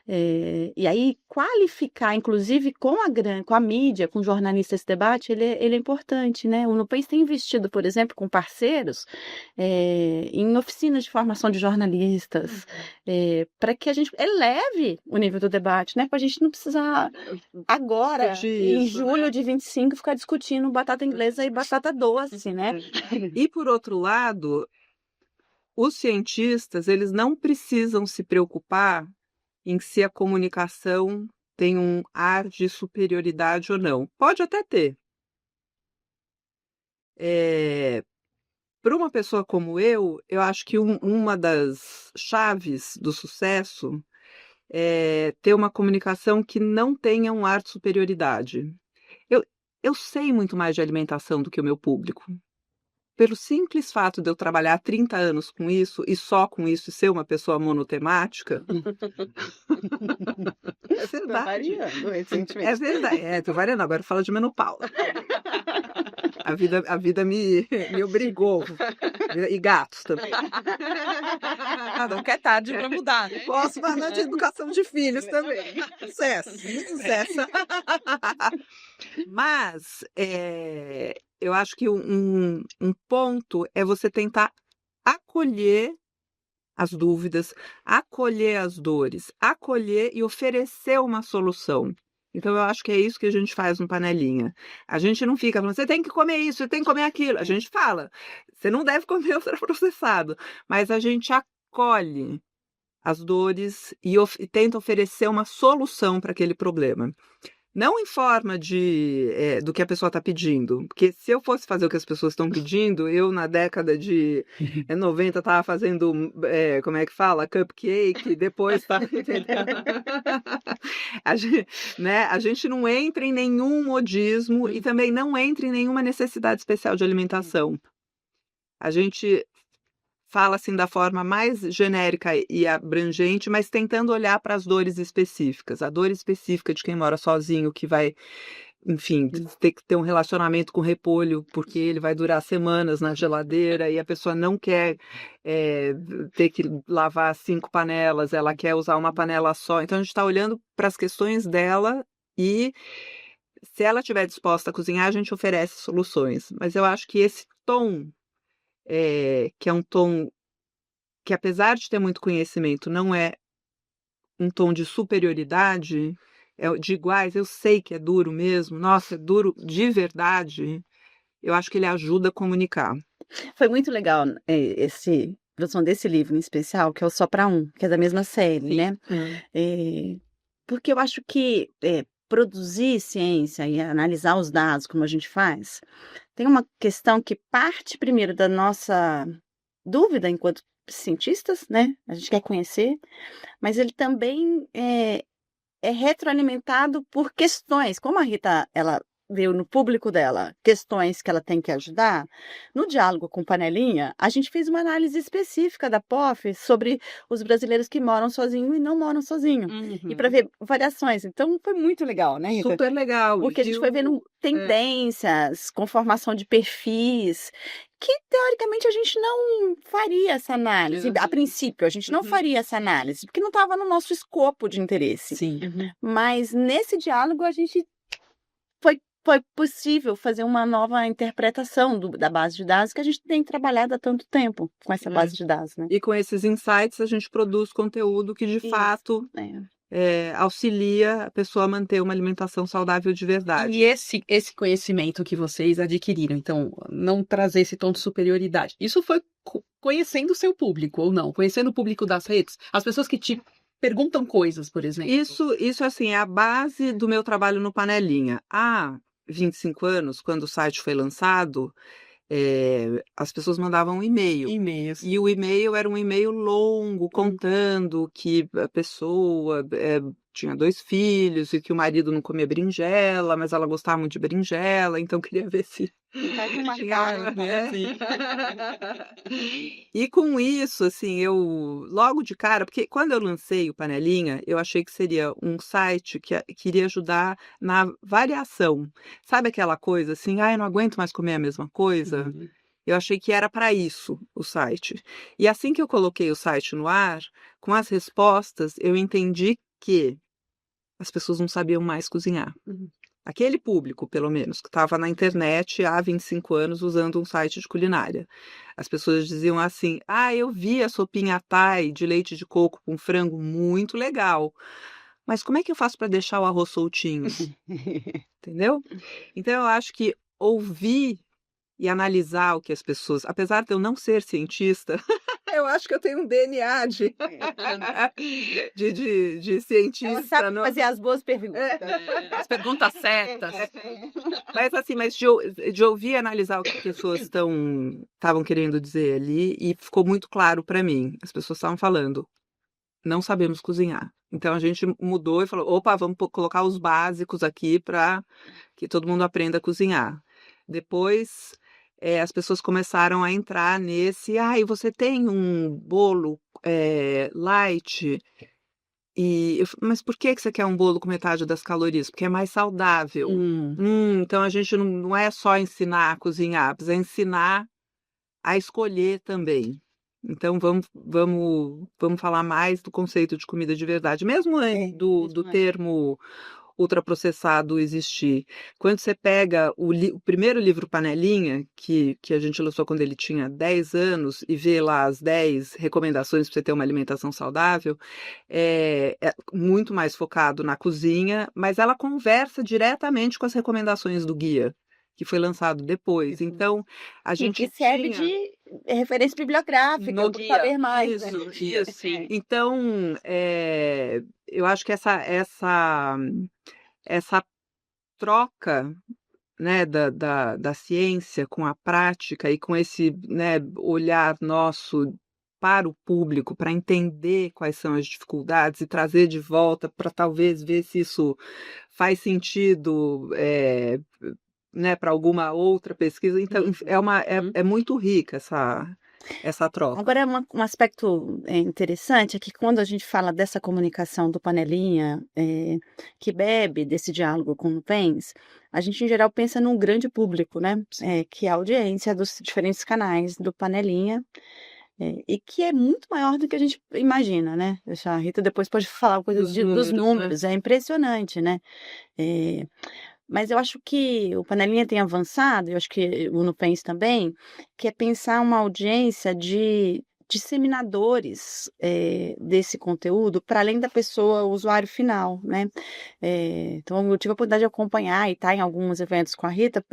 E aí, qualificar, inclusive, com a mídia, com jornalistas, esse debate, ele é importante, né? O NUPENS tem investido, por exemplo, com parceiros, em oficinas de formação de jornalistas, para que a gente eleve o nível do debate, né? Para a gente não precisar, agora, em julho de 25, ficar discutindo batata inglesa e batata doce, né? E, por outro lado, os cientistas, eles não precisam se preocupar em se a comunicação tem um ar de superioridade ou não. Pode até ter. Para uma pessoa como eu acho que uma das chaves do sucesso é ter uma comunicação que não tenha um ar de superioridade. Eu sei muito mais de alimentação do que o meu público. Pelo simples fato de eu trabalhar 30 anos com isso, e só com isso, e ser uma pessoa monotemática. É verdade. Tô variando recentemente. É verdade. Tô variando, agora fala de menopausa. A vida me obrigou. E gatos também. Nunca é tarde para mudar, né? Posso falar de educação de filhos também. Sucesso, muito sucesso. Mas eu acho que um ponto é você tentar acolher as dúvidas, acolher as dores, acolher e oferecer uma solução. Então, eu acho que é isso que a gente faz no Panelinha. A gente não fica falando, você tem que comer isso, você tem que comer aquilo. A gente fala, você não deve comer ultraprocessado. Mas a gente acolhe as dores e tenta oferecer uma solução para aquele problema. Não em forma do que a pessoa está pedindo. Porque se eu fosse fazer o que as pessoas estão pedindo, eu na década de 90 estava fazendo, como é que fala? Cupcake, depois tá. A gente não entra em nenhum modismo e também não entra em nenhuma necessidade especial de alimentação. A gente fala assim da forma mais genérica e abrangente, mas tentando olhar para as dores específicas. A dor específica de quem mora sozinho, que vai, enfim, ter que ter um relacionamento com repolho, porque ele vai durar semanas na geladeira e a pessoa não quer ter que lavar 5 panelas, ela quer usar uma panela só. Então, a gente está olhando para as questões dela e, se ela estiver disposta a cozinhar, a gente oferece soluções. Mas eu acho que esse tom que é um tom que, apesar de ter muito conhecimento, não é um tom de superioridade, é de iguais. Eu sei que é duro mesmo, nossa, é duro de verdade. Eu acho que ele ajuda a comunicar. Foi muito legal esse produção desse livro em especial, que é o Só Pra Um, que é da mesma série, Sim. né? Porque eu acho que produzir ciência e analisar os dados, como a gente faz, tem uma questão que parte primeiro da nossa dúvida enquanto cientistas, né? A gente quer conhecer, mas ele também é retroalimentado por questões. Como a Rita, ela viu no público dela questões que ela tem que ajudar, no diálogo com Panelinha, a gente fez uma análise específica da POF sobre os brasileiros que moram sozinhos e não moram sozinhos. E para ver variações. Então, foi muito legal, né, Rita? Super legal. Porque a gente foi vendo tendências, conformação de perfis, que teoricamente a gente não faria essa análise. A princípio, a gente não faria essa análise, porque não estava no nosso escopo de interesse. Sim. Mas nesse diálogo a gente foi possível fazer uma nova interpretação da base de dados que a gente tem trabalhado há tanto tempo com essa base de dados, né? E com esses insights a gente produz conteúdo que de fato auxilia a pessoa a manter uma alimentação saudável de verdade. E esse conhecimento que vocês adquiriram, então, não trazer esse tom de superioridade, isso foi conhecendo o seu público ou não? Conhecendo o público das redes? As pessoas que te perguntam coisas, por exemplo? Isso assim, é a base do meu trabalho no Panelinha. Há 25 anos, quando o site foi lançado, as pessoas mandavam um e-mail. E-mails. E o e-mail era um e-mail longo, contando que a pessoa tinha 2 filhos e que o marido não comia berinjela, mas ela gostava muito de berinjela, então queria ver se Faz uma tinha, né? Sim. E com isso, assim, eu logo de cara, porque quando eu lancei o Panelinha, eu achei que seria um site que iria ajudar na variação. Sabe aquela coisa assim, eu não aguento mais comer a mesma coisa? Eu achei que era para isso o site. E assim que eu coloquei o site no ar, com as respostas, eu entendi que as pessoas não sabiam mais cozinhar. Aquele público, pelo menos, que estava na internet há 25 anos usando um site de culinária. As pessoas diziam assim, eu vi a sopinha Thai de leite de coco com frango, muito legal. Mas como é que eu faço para deixar o arroz soltinho? Entendeu? Então, eu acho que ouvir e analisar o que as pessoas... Apesar de eu não ser cientista, eu acho que eu tenho um DNA de cientista. Ela sabe fazer as boas perguntas. As perguntas certas. Mas assim, de ouvir e analisar o que as pessoas estavam querendo dizer ali, e ficou muito claro para mim. As pessoas estavam falando, não sabemos cozinhar. Então a gente mudou e falou, opa, vamos colocar os básicos aqui para que todo mundo aprenda a cozinhar. Depois as pessoas começaram a entrar nesse, e você tem um bolo light, mas por que você quer um bolo com metade das calorias? Porque é mais saudável. Então a gente não é só ensinar a cozinhar, precisa ensinar a escolher também. Então vamos falar mais do conceito de comida de verdade, mesmo antes do termo ultraprocessado existir. Quando você pega o primeiro livro Panelinha, que a gente lançou quando ele tinha 10 anos, e vê lá as 10 recomendações para você ter uma alimentação saudável, é muito mais focado na cozinha, mas ela conversa diretamente com as recomendações do guia, que foi lançado depois. Então, a gente que serve de referência bibliográfica, no para guia. saber mais. Isso, sim. Então, eu acho que essa troca, né, da ciência com a prática e com esse, né, olhar nosso para o público, para entender quais são as dificuldades e trazer de volta para talvez ver se isso faz sentido, né, para alguma outra pesquisa. Então, é muito rica essa troca. Agora, um aspecto interessante é que quando a gente fala dessa comunicação do Panelinha, que bebe desse diálogo com o Nupens, a gente, em geral, pensa num grande público, né? Que é a audiência dos diferentes canais do Panelinha, e que é muito maior do que a gente imagina, né? A Rita depois pode falar coisa dos números, é impressionante, né? Mas eu acho que o Panelinha tem avançado, eu acho que o Nupens também, que é pensar uma audiência de disseminadores desse conteúdo para além da pessoa, o usuário final, né? Então, eu tive a oportunidade de acompanhar e estar em alguns eventos com a Rita,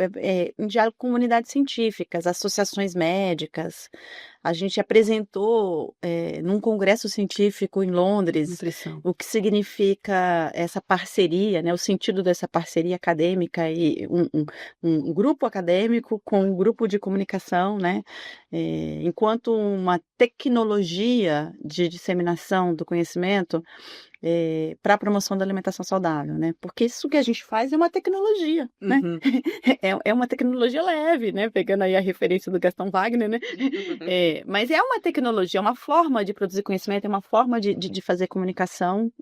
em diálogo com comunidades científicas, associações médicas. A gente apresentou num congresso científico em Londres Nutrição. o que significa essa parceria, né? O sentido dessa parceria acadêmica e um grupo acadêmico com um grupo de comunicação, né? Enquanto uma tecnologia de disseminação do conhecimento para a promoção da alimentação saudável, né? Porque isso que a gente faz é uma tecnologia, né? Uhum. É uma tecnologia leve, né? Pegando aí a referência do Gaston Wagner, né? Mas é uma tecnologia, é uma forma de produzir conhecimento, é uma forma de fazer comunicação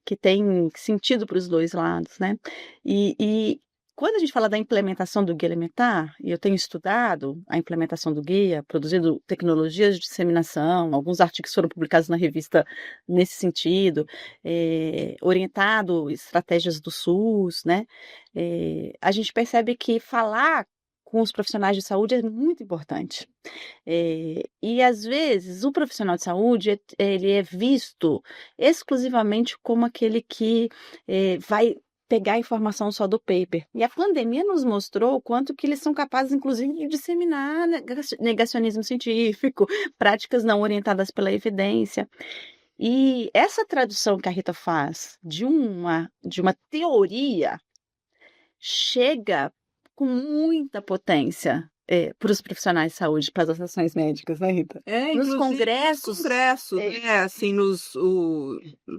que tem sentido para os dois lados, né? E quando a gente fala da implementação do guia alimentar, e eu tenho estudado a implementação do guia, produzido tecnologias de disseminação, alguns artigos foram publicados na revista nesse sentido, orientado estratégias do SUS, né? A gente percebe que falar com os profissionais de saúde é muito importante. E às vezes o profissional de saúde ele é visto exclusivamente como aquele que vai pegar a informação só do paper. E a pandemia nos mostrou o quanto que eles são capazes, inclusive, de disseminar negacionismo científico, práticas não orientadas pela evidência. E essa tradução que a Rita faz de uma teoria chega com muita potência para os profissionais de saúde, para as associações médicas, né, Rita? Nos Inclusive congressos. nos congressos, né? Assim,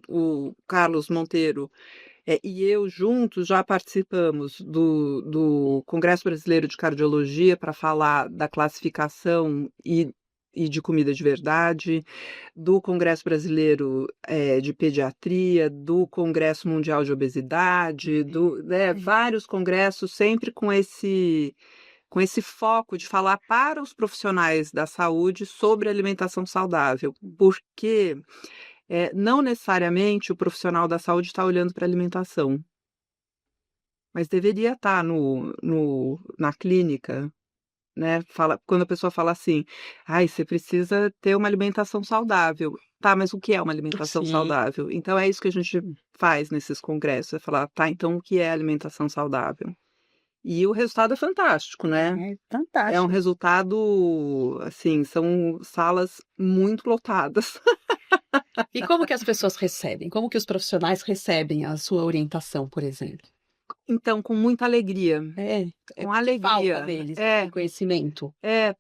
o Carlos Monteiro e eu juntos já participamos do Congresso Brasileiro de Cardiologia para falar da classificação e de comida de verdade, do Congresso Brasileiro de Pediatria, do Congresso Mundial de Obesidade, vários congressos sempre com esse foco de falar para os profissionais da saúde sobre alimentação saudável, porque não necessariamente o profissional da saúde está olhando para a alimentação, mas deveria estar na clínica, né? Quando a pessoa fala assim, você precisa ter uma alimentação saudável. Tá, mas o que é uma alimentação Sim. saudável? Então é isso que a gente faz nesses congressos, é falar, tá, então o que é alimentação saudável? E o resultado é fantástico, né? É fantástico. É um resultado, assim, são salas muito lotadas. E como que as pessoas recebem? Como que os profissionais recebem a sua orientação, por exemplo? Então, com muita alegria. Com alegria. Falta deles, esse conhecimento.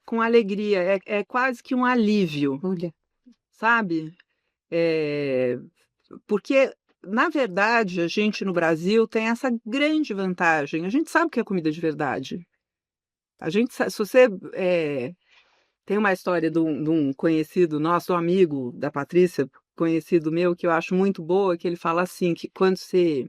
Com alegria. É quase que um alívio, Olha. sabe? Porque, na verdade, a gente no Brasil tem essa grande vantagem. A gente sabe o que é comida de verdade. A gente sabe, se você tem uma história de um conhecido nosso, um amigo da Patrícia, conhecido meu, que eu acho muito boa, que ele fala assim, que quando você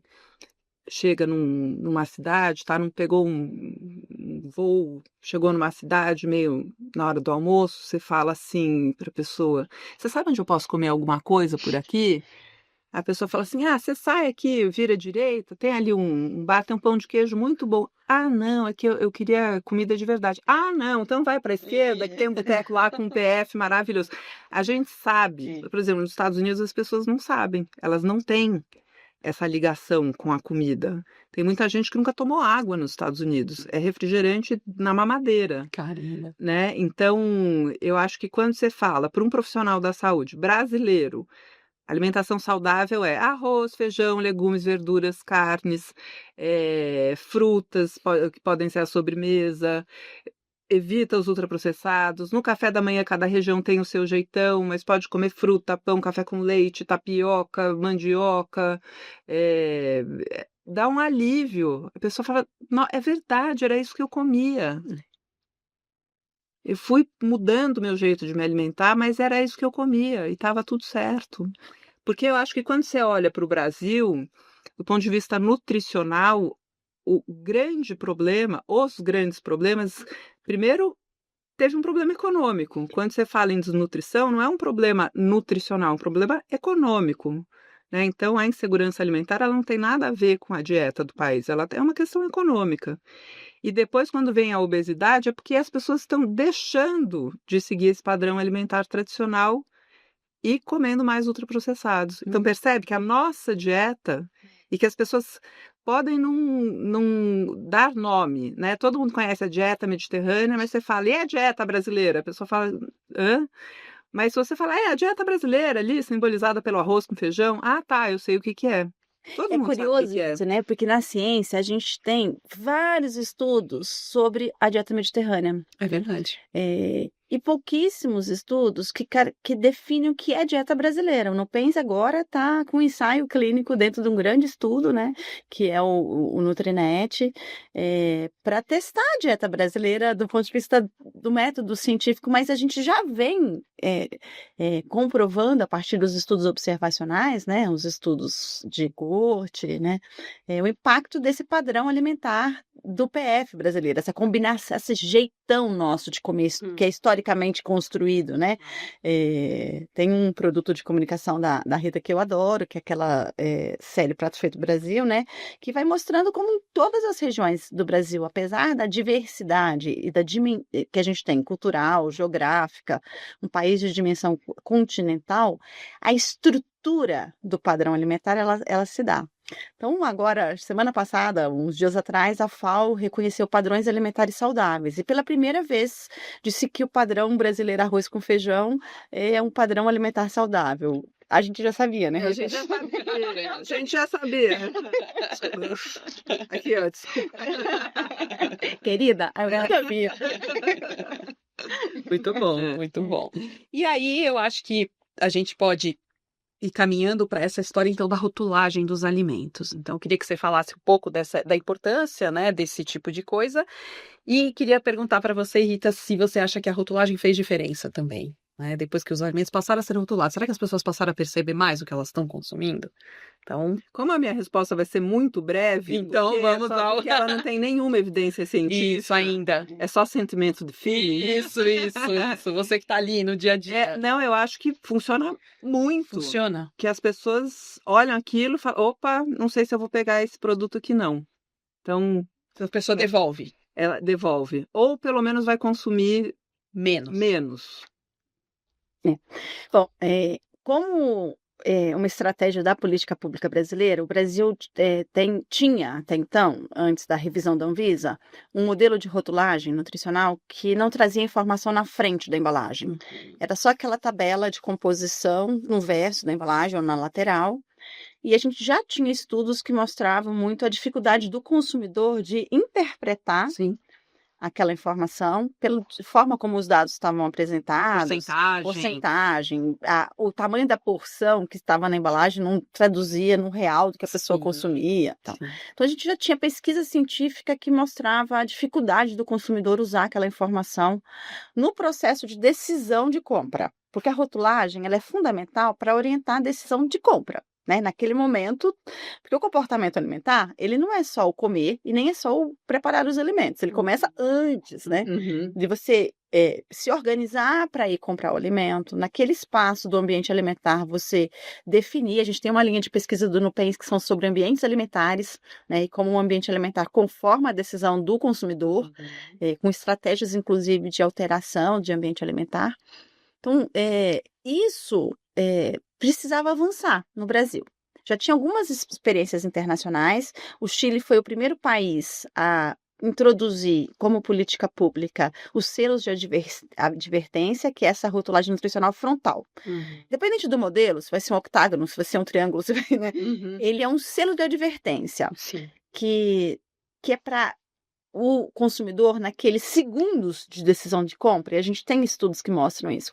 chega numa cidade, não pegou um voo, chegou numa cidade meio na hora do almoço, você fala assim para a pessoa, você sabe onde eu posso comer alguma coisa por aqui? A pessoa fala assim, você sai aqui, vira à direita, tem ali um bar, tem um pão de queijo muito bom. Ah, não, é que eu queria comida de verdade. Ah, não, então vai para a esquerda, que tem um boteco lá com um PF maravilhoso. A gente sabe, por exemplo, nos Estados Unidos as pessoas não sabem, elas não têm essa ligação com a comida. Tem muita gente que nunca tomou água nos Estados Unidos, é refrigerante na mamadeira. Caramba. Né? Então, eu acho que quando você fala para um profissional da saúde brasileiro, alimentação saudável é arroz, feijão, legumes, verduras, carnes, frutas que podem ser a sobremesa, evita os ultraprocessados. No café da manhã, cada região tem o seu jeitão, mas pode comer fruta, pão, café com leite, tapioca, mandioca. Dá um alívio. A pessoa fala, não, é verdade, era isso que eu comia. Eu fui mudando o meu jeito de me alimentar, mas era isso que eu comia e estava tudo certo. Porque eu acho que quando você olha para o Brasil, do ponto de vista nutricional, os grandes problemas, primeiro, teve um problema econômico. Quando você fala em desnutrição, não é um problema nutricional, é um problema econômico. Né? Então, a insegurança alimentar ela não tem nada a ver com a dieta do país, ela é uma questão econômica. E depois, quando vem a obesidade, é porque as pessoas estão deixando de seguir esse padrão alimentar tradicional e comendo mais ultraprocessados. Então, percebe que a nossa dieta e que as pessoas podem não dar nome, né? Todo mundo conhece a dieta mediterrânea, mas você fala, e a dieta brasileira? A pessoa fala, hã? Mas se você falar, a dieta brasileira ali, simbolizada pelo arroz com feijão, ah, tá, eu sei o que que é. Todo É mundo sabe o curioso que é. isso, né? Porque na ciência a gente tem vários estudos sobre a dieta mediterrânea. É verdade. E pouquíssimos estudos que definem o que é dieta brasileira. O Nupensa agora está com um ensaio clínico dentro de um grande estudo, né? Que é o Nutrinet, para testar a dieta brasileira do ponto de vista do método científico, mas a gente já vem comprovando a partir dos estudos observacionais, né? Os estudos de coorte, né? O impacto desse padrão alimentar do PF brasileiro, essa combinação, esse jeitão nosso de comer, que é historicamente construído, né? Tem um produto de comunicação da Rita que eu adoro, que é aquela série Prato Feito Brasil, né? Que vai mostrando como em todas as regiões do Brasil, apesar da diversidade e que a gente tem, cultural, geográfica, um país de dimensão continental, a estrutura do padrão alimentar, ela se dá. Então, agora, semana passada, uns dias atrás, a FAO reconheceu padrões alimentares saudáveis. E pela primeira vez disse que o padrão brasileiro arroz com feijão é um padrão alimentar saudável. A gente já sabia, né? A gente já sabia. A gente já sabia. Aqui, ó, desculpa. Querida, eu já sabia. Muito bom, muito bom. E aí, eu acho que a gente pode ir caminhando para essa história, então, da rotulagem dos alimentos. Então, eu queria que você falasse um pouco da importância, né, desse tipo de coisa. E queria perguntar para você, Rita, se você acha que a rotulagem fez diferença também, né? Depois que os alimentos passaram a ser rotulados, será que as pessoas passaram a perceber mais o que elas estão consumindo? Então, como a minha resposta vai ser muito breve, então porque ela não tem nenhuma evidência científica. Isso ainda. É só sentimento de feeling. Isso. Você que está ali no dia a dia. Não, eu acho que funciona muito. Funciona. Que as pessoas olham aquilo e falam, opa, não sei se eu vou pegar esse produto aqui não. Então, a pessoa devolve. Ela devolve. Ou pelo menos vai consumir menos. Bom, como uma estratégia da política pública brasileira, o Brasil tinha, até então, antes da revisão da Anvisa, um modelo de rotulagem nutricional que não trazia informação na frente da embalagem. Era só aquela tabela de composição no verso da embalagem ou na lateral. E a gente já tinha estudos que mostravam muito a dificuldade do consumidor de interpretar aquela informação pela forma como os dados estavam apresentados, porcentagem, o tamanho da porção que estava na embalagem não traduzia no real do que a pessoa consumia. Então a gente já tinha pesquisa científica que mostrava a dificuldade do consumidor usar aquela informação no processo de decisão de compra, porque a rotulagem ela é fundamental para orientar a decisão de compra. Né, naquele momento, porque o comportamento alimentar, ele não é só o comer e nem é só o preparar os alimentos, ele começa antes, né, de você se organizar para ir comprar o alimento, naquele espaço do ambiente alimentar, você definir, a gente tem uma linha de pesquisa do Nupensa que são sobre ambientes alimentares, né, e como o ambiente alimentar conforma a decisão do consumidor, com estratégias, inclusive, de alteração de ambiente alimentar. Então, isso precisava avançar no Brasil. Já tinha algumas experiências internacionais. O Chile foi o primeiro país a introduzir como política pública os selos de advertência, que é essa rotulagem nutricional frontal. Independente do modelo, se vai ser um octágono, se vai ser um triângulo, se vai, né? Ele é um selo de advertência que é para o consumidor naqueles segundos de decisão de compra, e a gente tem estudos que mostram isso,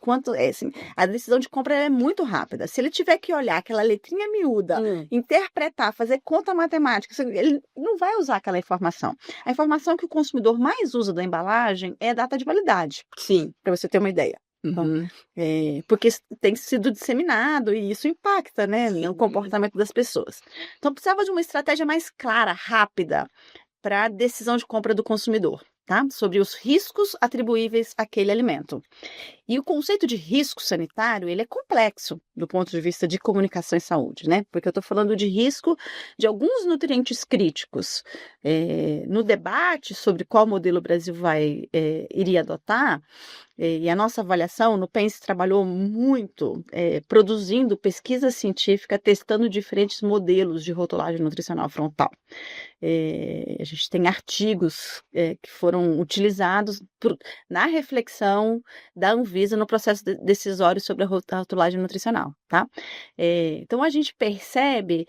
a decisão de compra é muito rápida. Se ele tiver que olhar aquela letrinha miúda, interpretar, fazer conta matemática, ele não vai usar aquela informação. A informação que o consumidor mais usa da embalagem é a data de validade. Para você ter uma ideia. Então, porque tem sido disseminado e isso impacta, né, no comportamento das pessoas. Então, precisava de uma estratégia mais clara, rápida, para a decisão de compra do consumidor. tá? Sobre os riscos atribuíveis àquele alimento. E o conceito de risco sanitário, ele é complexo do ponto de vista de comunicação e saúde, né? Porque eu estou falando de risco de alguns nutrientes críticos. No debate sobre qual modelo o Brasil iria adotar, e a nossa avaliação, no PENS trabalhou muito produzindo pesquisa científica, testando diferentes modelos de rotulagem nutricional frontal. A gente tem artigos que foram utilizados na reflexão da Anvisa no processo decisório sobre a rotulagem nutricional, tá? Então, a gente percebe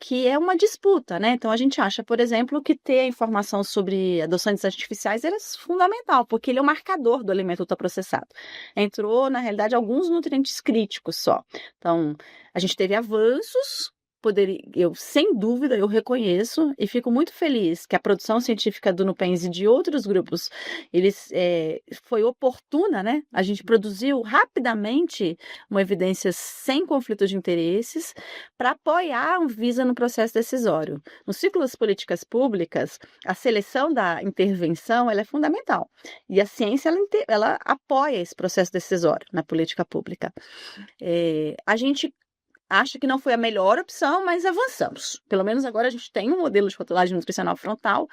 que é uma disputa, né? Então, a gente acha, por exemplo, que ter a informação sobre adoçantes artificiais é fundamental, porque ele é o marcador do alimento ultraprocessado. Entrou, na realidade, alguns nutrientes críticos só. Então, a gente teve avanços. Sem dúvida, eu reconheço e fico muito feliz que a produção científica do NUPENS e de outros grupos, foi oportuna, né? A gente produziu rapidamente uma evidência sem conflito de interesses para apoiar a Anvisa no processo decisório. No ciclo das políticas públicas, a seleção da intervenção ela é fundamental. E a ciência ela apoia esse processo decisório na política pública. A gente acho que não foi a melhor opção, mas avançamos. Pelo menos agora a gente tem um modelo de rotulagem nutricional frontal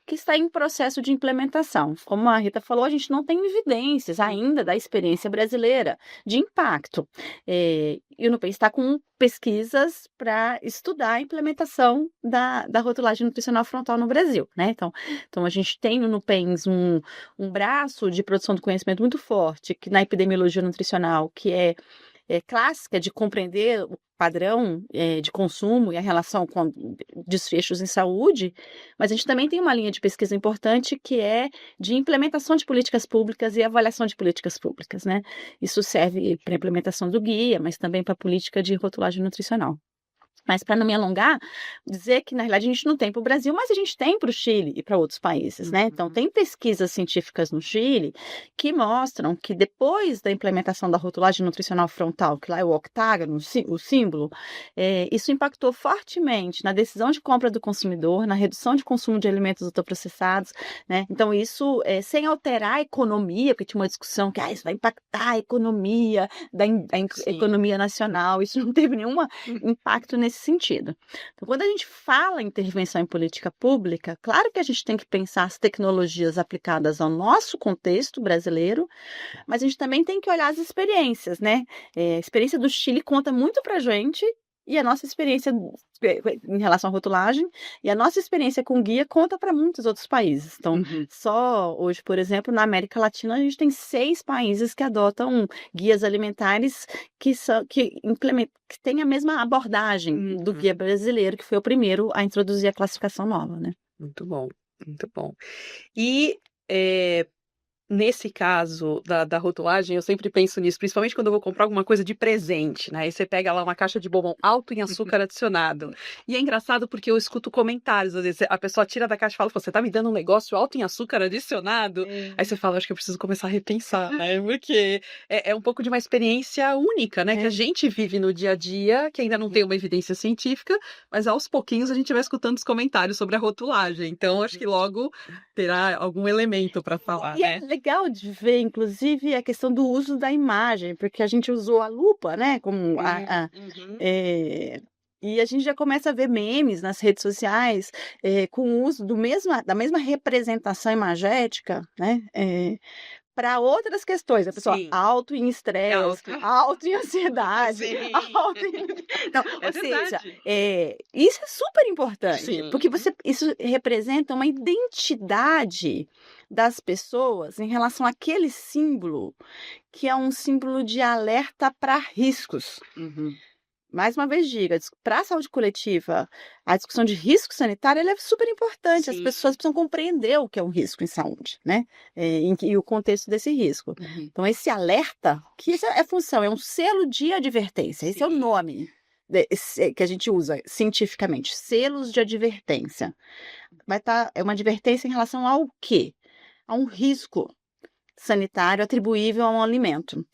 que está em processo de implementação. Como a Rita falou, a gente não tem evidências ainda da experiência brasileira de impacto. E o NUPENS está com pesquisas para estudar a implementação da rotulagem nutricional frontal no Brasil, né? Então a gente tem no NUPENS um braço de produção de conhecimento muito forte que na epidemiologia nutricional, que é clássica de compreender o padrão de consumo e a relação com desfechos em saúde, mas a gente também tem uma linha de pesquisa importante que é de implementação de políticas públicas e avaliação de políticas públicas, né? Isso serve para a implementação do guia, mas também para a política de rotulagem nutricional. Mas para não me alongar, dizer que na realidade a gente não tem para o Brasil, mas a gente tem para o Chile e para outros países, né? Então tem pesquisas científicas no Chile que mostram que depois da implementação da rotulagem nutricional frontal, que lá é o octágono, o símbolo, isso impactou fortemente na decisão de compra do consumidor, na redução de consumo de alimentos ultraprocessados, né? Então isso sem alterar a economia, porque tinha uma discussão que isso vai impactar a economia da economia nacional, isso não teve nenhum impacto nesse sentido. Então, quando a gente fala em intervenção em política pública, claro que a gente tem que pensar as tecnologias aplicadas ao nosso contexto brasileiro, mas a gente também tem que olhar as experiências, né? A experiência do Chile conta muito pra gente e a nossa experiência em relação à rotulagem e a nossa experiência com guia conta para muitos outros países. Então, só hoje, por exemplo, na América Latina, a gente tem 6 países que adotam guias alimentares que têm a mesma abordagem do guia brasileiro, que foi o primeiro a introduzir a classificação nova, né? Muito bom, muito bom. E nesse caso da rotulagem, eu sempre penso nisso, principalmente quando eu vou comprar alguma coisa de presente, né? Aí você pega lá uma caixa de bombom alto em açúcar adicionado. E é engraçado porque eu escuto comentários, às vezes a pessoa tira da caixa e fala, você tá me dando um negócio alto em açúcar adicionado? Aí você fala, acho que eu preciso começar a repensar, né? Porque é um pouco de uma experiência única, né? Que a gente vive no dia a dia, que ainda não tem uma evidência científica, mas aos pouquinhos a gente vai escutando os comentários sobre a rotulagem. Então, acho que logo terá algum elemento para falar, né? Legal de ver, inclusive, a questão do uso da imagem, porque a gente usou a lupa, né, como e a gente já começa a ver memes nas redes sociais com o uso da mesma representação imagética, né, para outras questões. A pessoa alto em estresse, alto em ansiedade, alto em... Não, ou seja, isso é super importante, porque isso representa uma identidade das pessoas em relação àquele símbolo, que é um símbolo de alerta para riscos. Mais uma vez digo, para a saúde coletiva, a discussão de risco sanitário ela é super importante. As pessoas precisam compreender o que é um risco em saúde, né? E o contexto desse risco. Então, esse alerta, que isso é função, é um selo de advertência. Esse é o nome que a gente usa cientificamente, selos de advertência. É uma advertência em relação ao quê? A um risco sanitário atribuível a um alimento.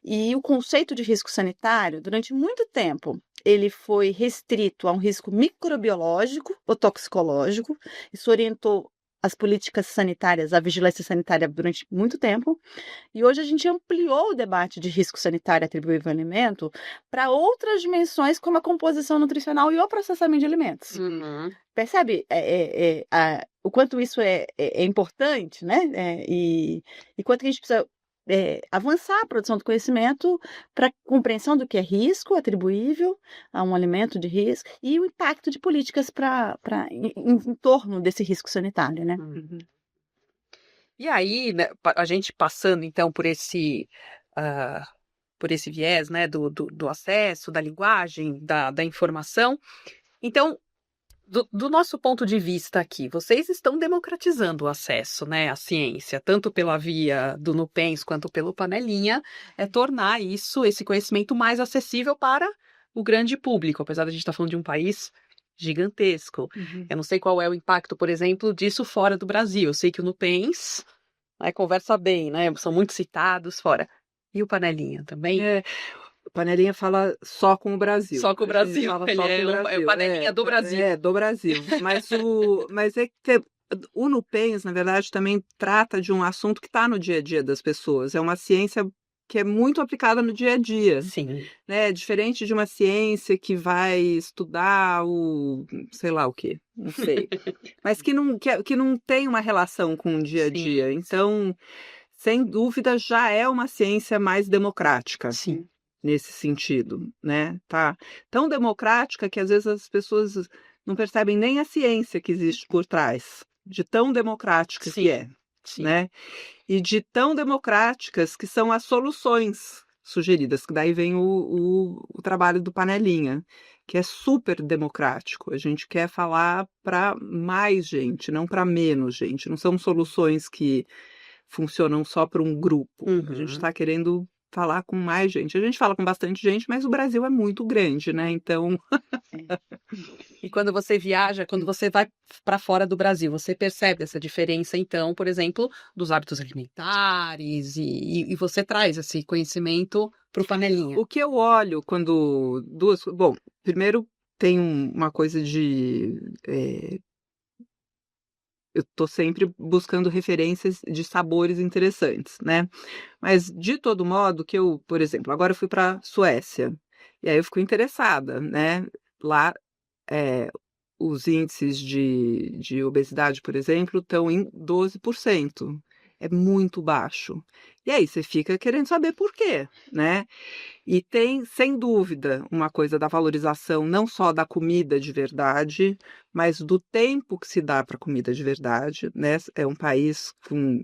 E o conceito de risco sanitário, durante muito tempo, ele foi restrito a um risco microbiológico ou toxicológico. Isso orientou as políticas sanitárias, a vigilância sanitária durante muito tempo, e hoje a gente ampliou o debate de risco sanitário atribuível ao alimento para outras dimensões, como a composição nutricional e o processamento de alimentos. Percebe o quanto isso é importante, né? E quanto que a gente precisa avançar a produção do conhecimento para compreensão do que é risco atribuível a um alimento de risco e o impacto de políticas em torno desse risco sanitário, né? E aí, né, a gente passando então por esse viés, né, do acesso, da linguagem, da informação. Então, do nosso ponto de vista aqui, vocês estão democratizando o acesso, né, à ciência, tanto pela via do Nupens quanto pelo Panelinha, tornar esse conhecimento mais acessível para o grande público, apesar de a gente estar falando de um país gigantesco. Eu não sei qual é o impacto, por exemplo, disso fora do Brasil. Eu sei que o Nupens conversa bem, né, são muito citados fora. E o Panelinha também? O Panelinha fala só com o Brasil. Só com o Brasil. Fala Ele só com o Brasil. É o Panelinha do Brasil. Do Brasil. Mas o Nupens, na verdade, também trata de um assunto que está no dia a dia das pessoas. É uma ciência que é muito aplicada no dia a dia. Sim. Né? Diferente de uma ciência que vai estudar sei lá o quê, não sei. Mas que não tem uma relação com o dia a dia. Sim. Então, sem dúvida, já é uma ciência mais democrática. Sim. Nesse sentido, né? Tá tão democrática que às vezes as pessoas não percebem nem a ciência que existe por trás, de tão democrática que é, né? E de tão democráticas que são as soluções sugeridas, que daí vem o trabalho do Panelinha, que é super democrático. A gente quer falar para mais gente, não para menos gente. Não são soluções que funcionam só para um grupo. A gente está querendo falar com mais gente. A gente fala com bastante gente, mas o Brasil é muito grande, né? Então. E quando você viaja, quando você vai para fora do Brasil, você percebe essa diferença, então, por exemplo, dos hábitos alimentares e você traz esse conhecimento para o Panelinha. O que eu olho quando Bom, primeiro tem uma coisa de eu estou sempre buscando referências de sabores interessantes, né? Mas, de todo modo, que eu, por exemplo, agora eu fui para a Suécia, e aí eu fico interessada, né? Lá, os índices de obesidade, por exemplo, estão em 12%. É muito baixo. E aí você fica querendo saber por quê, né? E tem, sem dúvida, uma coisa da valorização não só da comida de verdade, mas do tempo que se dá para a comida de verdade, né? É um país com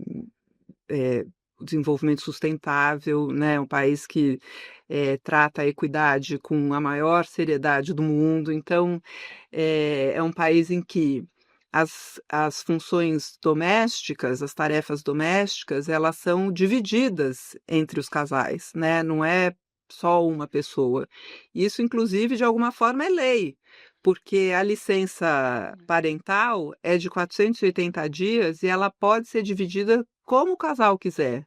desenvolvimento sustentável, né? Um país que trata a equidade com a maior seriedade do mundo. Então, é um país em que as funções domésticas, as tarefas domésticas, elas são divididas entre os casais, né? Não é só uma pessoa. Isso, inclusive, de alguma forma é lei, porque a licença parental é de 480 dias e ela pode ser dividida como o casal quiser.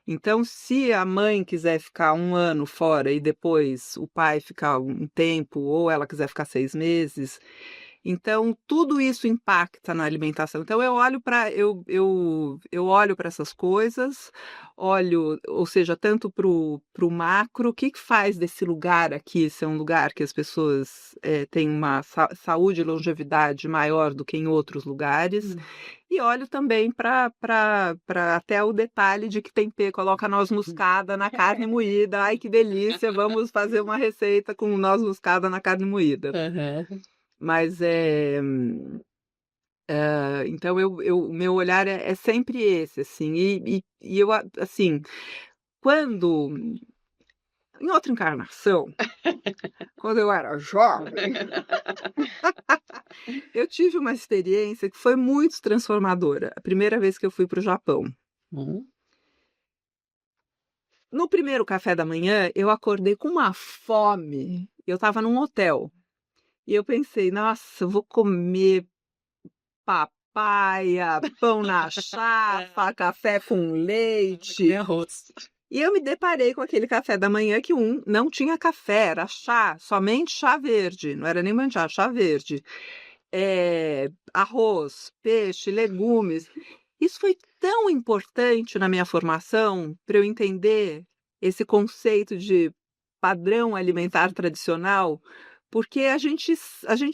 Então, se a mãe quiser ficar 1 ano fora e depois o pai ficar um tempo, ou ela quiser ficar 6 meses, então tudo isso impacta na alimentação. Então eu olho para eu olho para essas coisas, ou seja, tanto para o macro, o que faz desse lugar aqui ser um lugar que as pessoas têm uma saúde e longevidade maior do que em outros lugares. E olho também para até o detalhe de que coloca noz moscada na carne moída. Ai, que delícia! Vamos fazer uma receita com noz moscada na carne moída. Mas então o meu olhar é sempre esse, assim. E eu, assim, quando em outra encarnação, quando eu era jovem, eu tive uma experiência que foi muito transformadora. A primeira vez que eu fui para o Japão. No primeiro café da manhã, eu acordei com uma fome. Eu estava num hotel. E eu pensei, nossa, eu vou comer papaya, pão na chapa, café com leite. Arroz. E eu me deparei com aquele café da manhã que não tinha café, era chá, somente chá verde. Não era nem manchá, chá verde. arroz, peixe, legumes. Isso foi tão importante na minha formação para eu entender esse conceito de padrão alimentar tradicional, porque a gente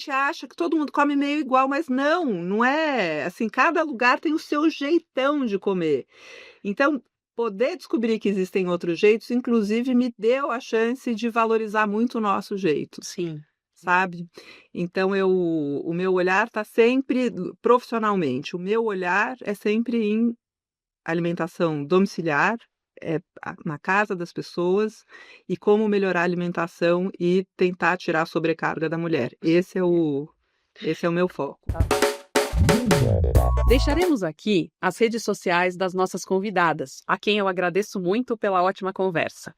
acha que todo mundo come meio igual, mas não é. Assim, cada lugar tem o seu jeitão de comer. Então, poder descobrir que existem outros jeitos, inclusive, me deu a chance de valorizar muito o nosso jeito, Sim. sabe? Então, o meu olhar está sempre, profissionalmente, o meu olhar é sempre em alimentação domiciliar, na casa das pessoas, e como melhorar a alimentação e tentar tirar a sobrecarga da mulher. Esse é o meu foco. Deixaremos aqui as redes sociais das nossas convidadas, a quem eu agradeço muito pela ótima conversa.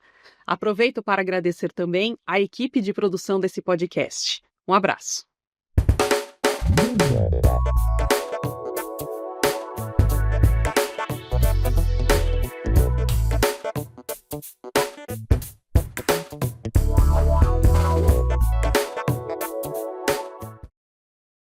Aproveito para agradecer também a equipe de produção desse podcast. Um abraço.